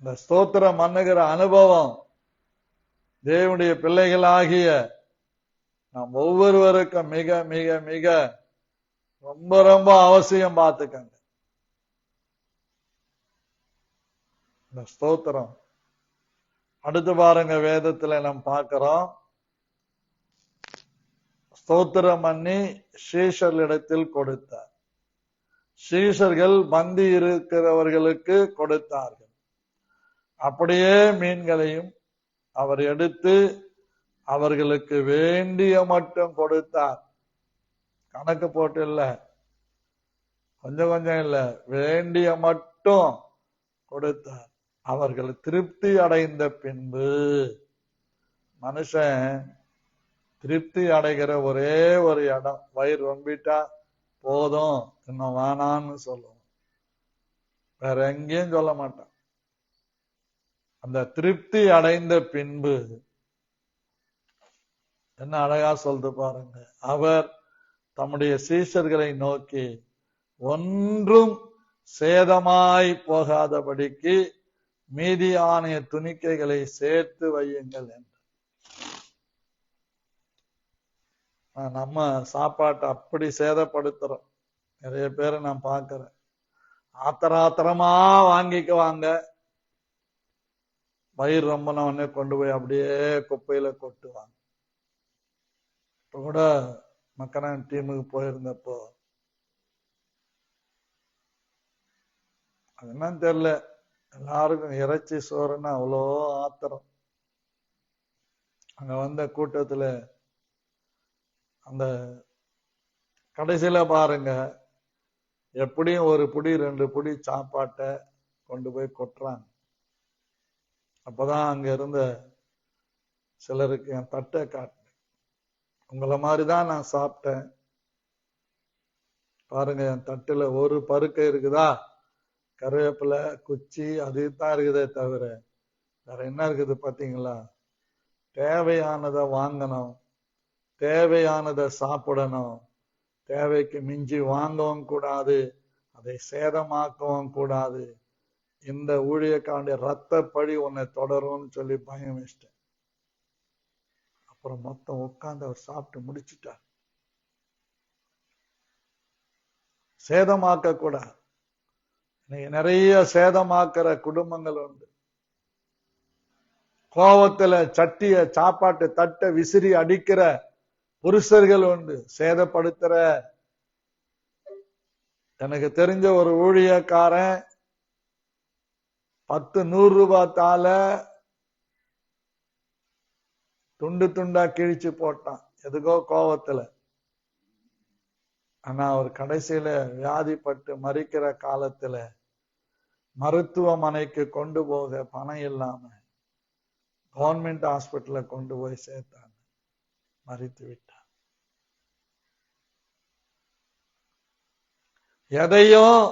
இந்த ஸ்தோத்திரம் பண்ணுகிற அனுபவம் தேவனுடைய பிள்ளைகளாகிய நாம் ஒவ்வொருவருக்கும் மிக மிக மிக ரொம்ப ரொம்ப அவசியம். பார்த்துக்கங்க இந்த ஸ்தோத்திரம். அடுத்து பாருங்க, வேதத்துல நாம் பார்க்கிறோம், ஸ்தோத்திரம் பண்ணி சீஷர்களிடத்தில் கொடுத்தார். சீஷர்கள் பந்தி இருக்கிறவர்களுக்கு கொடுத்தார்கள். அப்படியே மீன்களையும் அவர் எடுத்து அவர்களுக்கு வேண்டிய மட்டும் கொடுத்தார். கணக்கு போட்டு இல்ல, கொஞ்சம் கொஞ்சம் இல்ல, வேண்டிய மட்டும் கொடுத்தார். அவர்கள் திருப்தி அடைந்த பின்பு, மனுஷன் திருப்தி அடைகிற ஒரே ஒரு இடம், வயிறு ரொம்பிட்டா போதும் இன்னும் வேணான்னு சொல்லுவோம், வேற எங்கேயும் சொல்ல மாட்டான். அந்த திருப்தி அடைந்த பின்பு என்ன அழகா சொல்றது பாருங்க, அவர் தம்முடைய சீஷர்களை நோக்கி, ஒன்றும் சேதமாய் போகாதபடிக்கு மீதியான துணிக்கைகளை சேர்த்து வையுங்கள் என்று. நம்ம சாப்பாட்டை அப்படி சேதப்படுத்துறோம். நிறைய பேரை நான் பார்க்கிறேன், ஆத்திரமா வாங்கிக்குவாங்க, வயிறு ரொம்பன உடனே கொண்டு போய் அப்படியே குப்பையில கொட்டுவாங்க. இப்ப கூட மக்கள் டீமுக்கு போயிருந்தப்போ அது என்னன்னு தெரியல, எல்லாருக்கும் இறைச்சி சோறுன்னா அவ்வளோ ஆத்திரம். அங்க வந்த கூட்டத்துல அந்த கடைசியில பாருங்க, எப்படியும் ஒரு புடி 2 புடி சாப்பாட்டை கொண்டு போய் கொட்டுறாங்க. அப்பதான் அங்க இருந்த சிலருக்கு என் தட்டை காட்டினேன், உங்களை மாதிரிதான் நான் சாப்பிட்டேன் பாருங்க, என் தட்டுல ஒரு பருக்கை இருக்குதா, கருவேப்பிலை குச்சி அதுதான் இருக்குதே தவிர வேற என்ன இருக்குது பாத்தீங்களா? தேவையானதை வாங்கணும், தேவையானதை சாப்பிடணும், தேவைக்கு மிஞ்சி வாங்கவும் கூடாது, அதை சேதமாக்கவும் கூடாது. இந்த ஊழியக்காரனுடைய ரத்த பழி உன்னை தொடரும்னு சொல்லி பயம் வச்சிட்டேன். அப்புறம் மொத்தம் உட்கார்ந்து அவர் சாப்பிட்டு முடிச்சுட்டார். சேதமாக்க கூடாது. நிறைய சேதமாக்குற குடும்பங்கள் உண்டு. கோபத்துல சட்டிய சாப்பாட்டு தட்டை விசிறி அடிக்கிற புருஷர்கள் உண்டு, சேதப்படுத்துற. எனக்கு தெரிஞ்ச ஒரு ஊழியக்காரன் 10-100 ரூபாய் தாள துண்டு துண்டா கிழிச்சு போட்டான், எதுக்கோ கோபத்துல. ஆனா அவர் கடைசியில வியாதிப்பட்டு மறிக்கிற காலத்துல மருத்துவமனைக்கு கொண்டு போக பணம் இல்லாம கவர்மெண்ட் ஹாஸ்பிட்டல கொண்டு போய் சேர்த்தாங்க, மறித்து விட்டார். எதையும்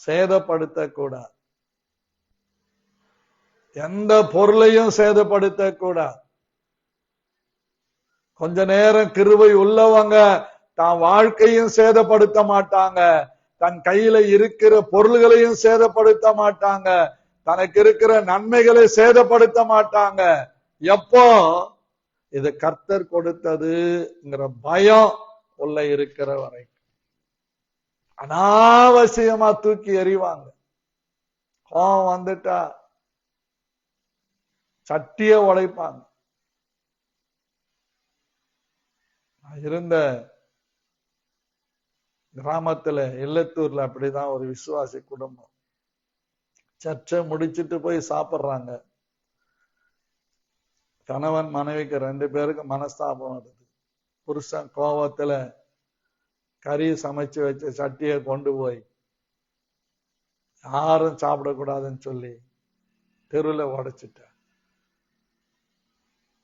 சேதப்படுத்த கூடாது, எந்த பொருளையும் சேதப்படுத்த கூடாது. கொஞ்ச நேரம் கிருபை உள்ளவங்க தான் வாழ்க்கையும் சேதப்படுத்த மாட்டாங்க, தன் கையில இருக்கிற பொருள்களையும் சேதப்படுத்த மாட்டாங்க, தனக்கு இருக்கிற நன்மைகளை சேதப்படுத்த மாட்டாங்க. எப்போ இது கர்த்தர் கொடுத்ததுங்கிற பயம் உள்ள இருக்கிற வரைக்கும் அனாவசியமா தூக்கி எறிவாங்க. கோபம் வந்துட்டா சட்டிய உடைப்பாங்க. இருந்த கிராமத்துல இல்லத்தூர்ல அப்படிதான் ஒரு விசுவாசி குடும்பம், சர்ச்சை முடிச்சிட்டு போய் சாப்பிடுறாங்க. கணவன் மனைவிக்கு 2 பேருக்கு மனஸ்தாபம் வருது. புருஷன் கோபத்துல கறி சமைச்சு வச்ச சட்டியை கொண்டு போய் யாரும் சாப்பிடக்கூடாதுன்னு சொல்லி தெருவில் உடைச்சிட்ட.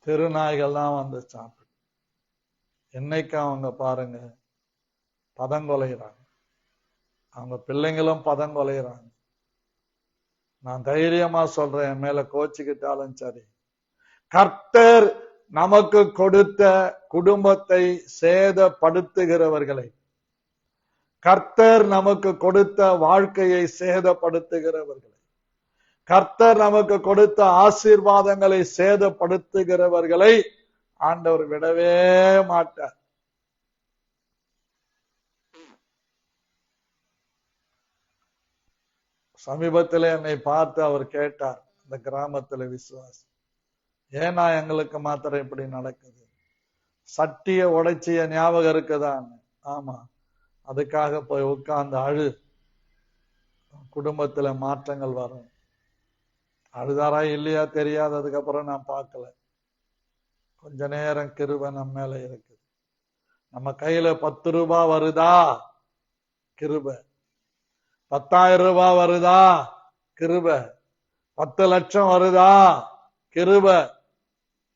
தெருநாய்கள்லாம் வந்து சாப்பிடு. என்னைக்கு அவங்க பாருங்க பதங்கொலைகிறாங்க, அவங்க பிள்ளைங்களும் பதங்கொலைகிறாங்க. நான் தைரியமா சொல்றேன், என் மேல கோச்சிக்கிட்டாலும் சரி, கர்த்தர் நமக்கு கொடுத்த குடும்பத்தை சேதப்படுத்துகிறவர்களை, கர்த்தர் நமக்கு கொடுத்த வாழ்க்கையை சேதப்படுத்துகிறவர்களை, கர்த்தர் நமக்கு கொடுத்த ஆசீர்வாதங்களை சேதப்படுத்துகிறவர்களை ஆண்டவர் விடவே மாட்டார். சமீபத்தில் என்னை பார்த்து அவர் கேட்டார், இந்த கிராமத்துல விசுவாசி, ஏன்னா எங்களுக்கு மாத்திரம் இப்படி நடக்குது? சட்டிய உடைச்சிய ஞாபகம் இருக்குதான்? ஆமா, அதுக்காக போய் உட்கார்ந்து அழு, குடும்பத்துல மாற்றங்கள் வரும். அழுதாரா இல்லையா தெரியாது, அதுக்கப்புறம் நான் பார்க்கல. கொஞ்ச நேரம் கிருபை நம்ம மேல இருக்குது. நம்ம கையில 10 ரூபாய் வருதா கிருபை, 10,000 ரூபாய் வருதா கிருபை, 10 லட்சம் வருதா கிருபை.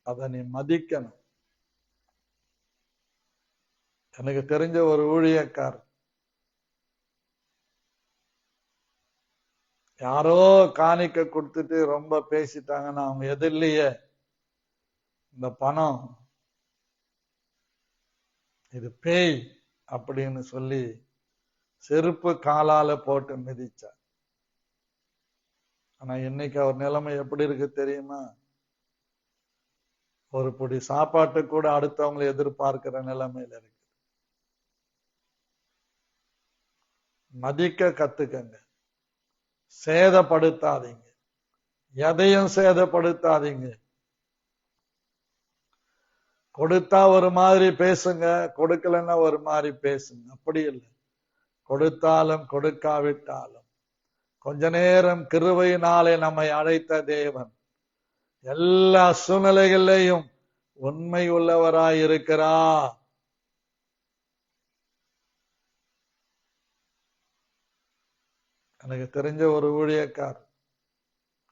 அதை நீ மதிக்கணும். எனக்கு தெரிஞ்ச ஒரு ஊழியக்காரர், யாரோ காணிக்க கொடுத்துட்டு ரொம்ப பேசிட்டாங்கன்னா அவங்க எதிரிலேயே இந்த பணம் இது பேய் அப்படின்னு சொல்லி செருப்பு காலால போட்டு மிதிச்சார். ஆனா இன்னைக்கு அவர் நிலைமை எப்படி இருக்கு தெரியுமா? ஒரு பொடி சாப்பாட்டு கூட அடுத்தவங்களை எதிர்பார்க்கிற நிலைமையில இருக்கு. மதிக்க கத்துக்கங்க, சேதப்படுத்தாதீங்க, எதையும் சேதப்படுத்தாதீங்க. கொடுத்தா ஒரு மாதிரி பேசுங்க, கொடுக்கலன்னா ஒரு மாதிரி பேசுங்க, அப்படி இல்லை. கொடுத்தாலும் கொடுக்காவிட்டாலும் கொஞ்ச நேரம் கிருபையினாலே நம்மை அழைத்த தேவன் எல்லா சூழ்நிலைகளிலேயும் உண்மை உள்ளவராய் இருக்கிறார். எனக்கு தெரிஞ்ச ஒரு ஊழியக்கார்,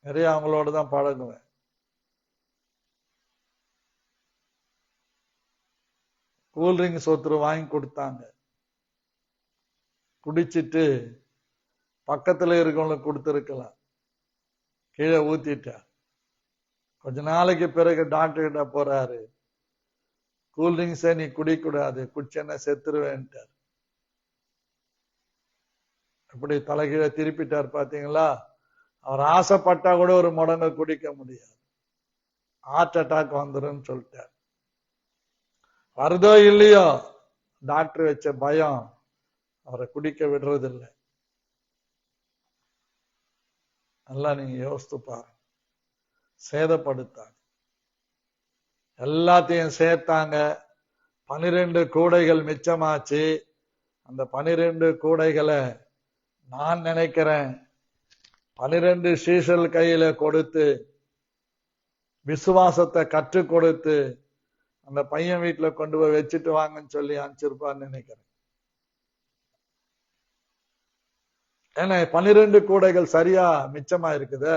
நிறைய அவங்களோட தான் பழகுவேன். கூல்ட்ரிங்க்ஸ் ஒருத்தர் வாங்கி கொடுத்தாங்க, குடிச்சிட்டு பக்கத்துல இருக்கவங்களுக்கு கொடுத்துருக்கலாம், கீழே ஊத்திட்டார். கொஞ்ச நாளைக்கு பிறகு டாக்டர் கிட்ட போறாரு, கூல்ட்ரிங்க்ஸை நீ குடிக்கூடாது, குடிச்சேன்னா செத்துருவேன்ட்டார். எப்படி தலைகீழ திருப்பிட்டார் பாத்தீங்களா? அவர் ஆசைப்பட்டா கூட ஒரு முடங்க குடிக்க முடியாது, ஹார்ட் அட்டாக் வந்துடும் சொல்லிட்டார். வருதோ இல்லையோ, டாக்டர் வச்ச பயம் அவரை குடிக்க விடுறதில்லை. நல்லா நீங்க யோசித்து பாருங்க. சேதப்படுத்தாங்க. எல்லாத்தையும் சேர்த்தாங்க, 12 கூடைகள் மிச்சமாச்சு. அந்த 12 கூடைகளை நான் நினைக்கிறேன் 12 சீஷல் கையில கொடுத்து விசுவாசத்தை கற்றுக் கொடுத்து அந்த பையன் வீட்டுல கொண்டு போய் வச்சுட்டு வாங்கன்னு சொல்லி அனுப்பிச்சிருப்பான்னு நினைக்கிறேன். ஏன்னா 12 கூடைகள் சரியா மிச்சமா இருக்குது.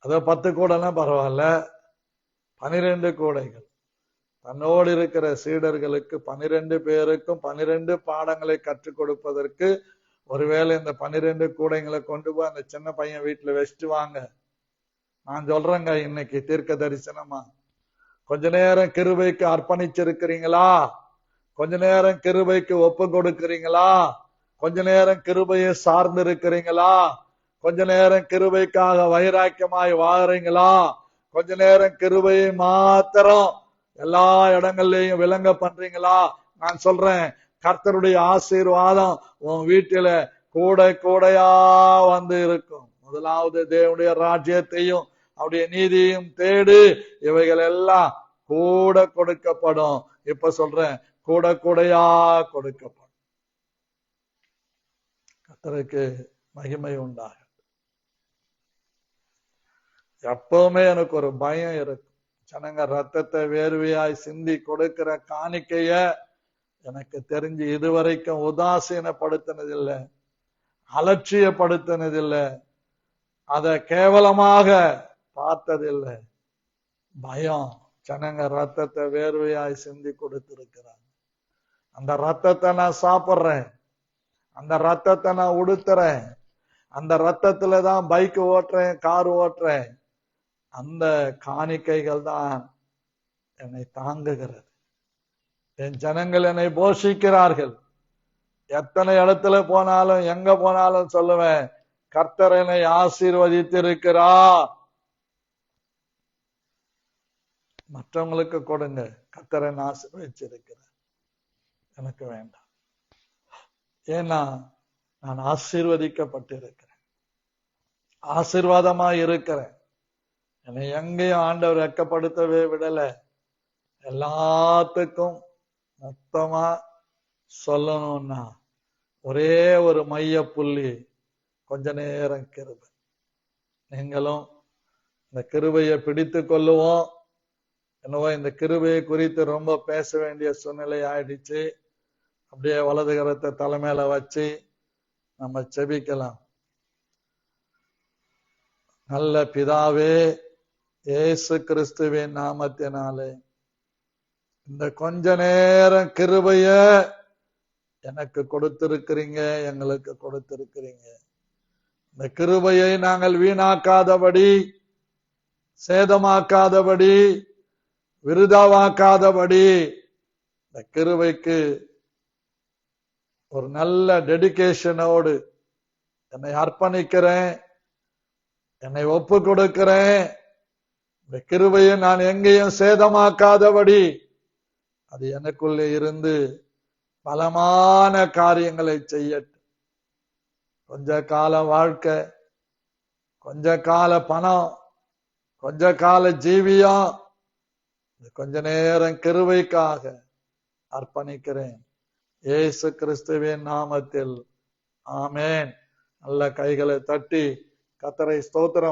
அதோ 10 கூடைனா பரவாயில்ல, 12 கூடைகள். தன்னோடு இருக்கிற சீடர்களுக்கு 12 பேருக்கும் 12 பாடங்களை கற்றுக் கொடுப்பதற்கு ஒருவேளை இந்த 12 கூடைகளை கொண்டு போய் அந்த சின்ன பையன் வீட்டுல வச்சுட்டு வாங்க. நான் சொல்றேங்க, இன்னைக்கு தீர்க்க தரிசனமா கொஞ்ச நேரம் கிருபைக்கு அர்ப்பணிச்சிருக்கிறீங்களா? கொஞ்ச நேரம் கிருபைக்கு ஒப்பு கொடுக்கிறீங்களா? கொஞ்ச நேரம் கிருபையை சார்ந்து இருக்கிறீங்களா? கொஞ்ச நேரம் கிருபைக்காக வைராக்கியமாய் வாழறீங்களா? கொஞ்ச நேரம் கிருபையை மாத்திரம் எல்லா இடங்கள்லயும் விளங்க பண்றீங்களா? நான் சொல்றேன், கர்த்தருடைய ஆசீர்வாதம் உன் வீட்டில கூடை கூடையா வந்து இருக்கும். முதலாவது தேவனுடைய ராஜ்யத்தையும் அவருடைய நீதியையும் தேடு, இவைகள் எல்லாம் கூட கொடுக்கப்படும். இப்ப சொல்றேன், கூட கூடையா கொடுக்கப்படும். கர்த்தருக்கு மகிமை உண்டாகும். எப்பவுமே எனக்கு ஒரு பயம் இருக்கும், ஜனங்க ரத்தத்தை வேர்வையாய் சிந்தி கொடுக்கிற காணிக்கைய எனக்கு தெரிஞ்சு இதுவரைக்கும் உதாசீனப்படுத்தினதில்லை, அலட்சியப்படுத்தினதில்லை, அதை கேவலமாக பார்த்ததில்லை. பயம். ஜனங்க ரத்தத்தை வேர்வையாய் சிந்தி கொடுத்திருக்கிறாங்க. அந்த ரத்தத்தை நான் சாப்பிடுறேன், அந்த ரத்தத்தை நான் உடுத்துறேன், அந்த ரத்தத்துல தான் பைக் ஓட்டுறேன், கார் ஓட்டுறேன். அந்த காணிக்கைகள் தான் என்னை தாங்குகிறது. என் ஜனங்கள் என்னை போஷிக்கிறார்கள். எத்தனை இடத்துல போனாலும் எங்க போனாலும் சொல்லுவேன், கர்த்தர் என்னை ஆசீர்வதித்திருக்கிறார். மற்றவங்களுக்கு கொடுங்க, கர்த்தர் என்னை ஆசீர்வதிச்சிருக்கிறார். எனக்கு வேண்டாம். ஏன்னா நான் ஆசீர்வதிக்கப்பட்டிருக்கிறேன், ஆசீர்வாதமா இருக்கிறேன். என்னை எங்கேயும் ஆண்டவர் வெட்கப்படுத்தவே விடல. எல்லாத்துக்கும் மொத்தமா சொல்லணும்னா ஒரே ஒரு மைய புள்ளி, கொஞ்ச நேரம் கிருபை. நீங்களும் இந்த கிருபையை பிடித்து கொள்ளுவோம். என்னவோ இந்த கிருபையை குறித்து ரொம்ப பேச வேண்டிய சூழ்நிலை ஆயிடுச்சு. அப்படியே வலது கரத்தை தலைமையில வச்சு நம்ம செபிக்கலாம். நல்ல பிதாவே, இயேசு கிறிஸ்துவின் நாமத்தினாலே இந்த கொஞ்ச நேரம் கிருபைய எனக்கு கொடுத்திருக்கிறீங்க, எங்களுக்கு கொடுத்திருக்கிறீங்க. இந்த கிருபையை நாங்கள் வீணாக்காதபடி, சேதமாக்காதபடி, விருதாவாக்காதபடி இந்த கிருபைக்கு ஒரு நல்ல டெடிகேஷனோடு என்னை அர்ப்பணிக்கிறேன், என்னை ஒப்பு கொடுக்கிறேன். இந்த கிருபையை நான் எங்கேயும் சேதமாக்காதபடி அது எனக்குள்ளே இருந்து பலமான காரியங்களை செய்யட்டும். கொஞ்ச கால வாழ்க்கை, கொஞ்ச கால பணம், கொஞ்ச கால ஜீவியம், கொஞ்ச நேரம் கிருபைக்காக அர்ப்பணிக்கிறேன். இயேசு கிறிஸ்துவின் நாமத்தில் ஆமென். நல்ல கைகளை தட்டி கர்த்தரை ஸ்தோத்திரம்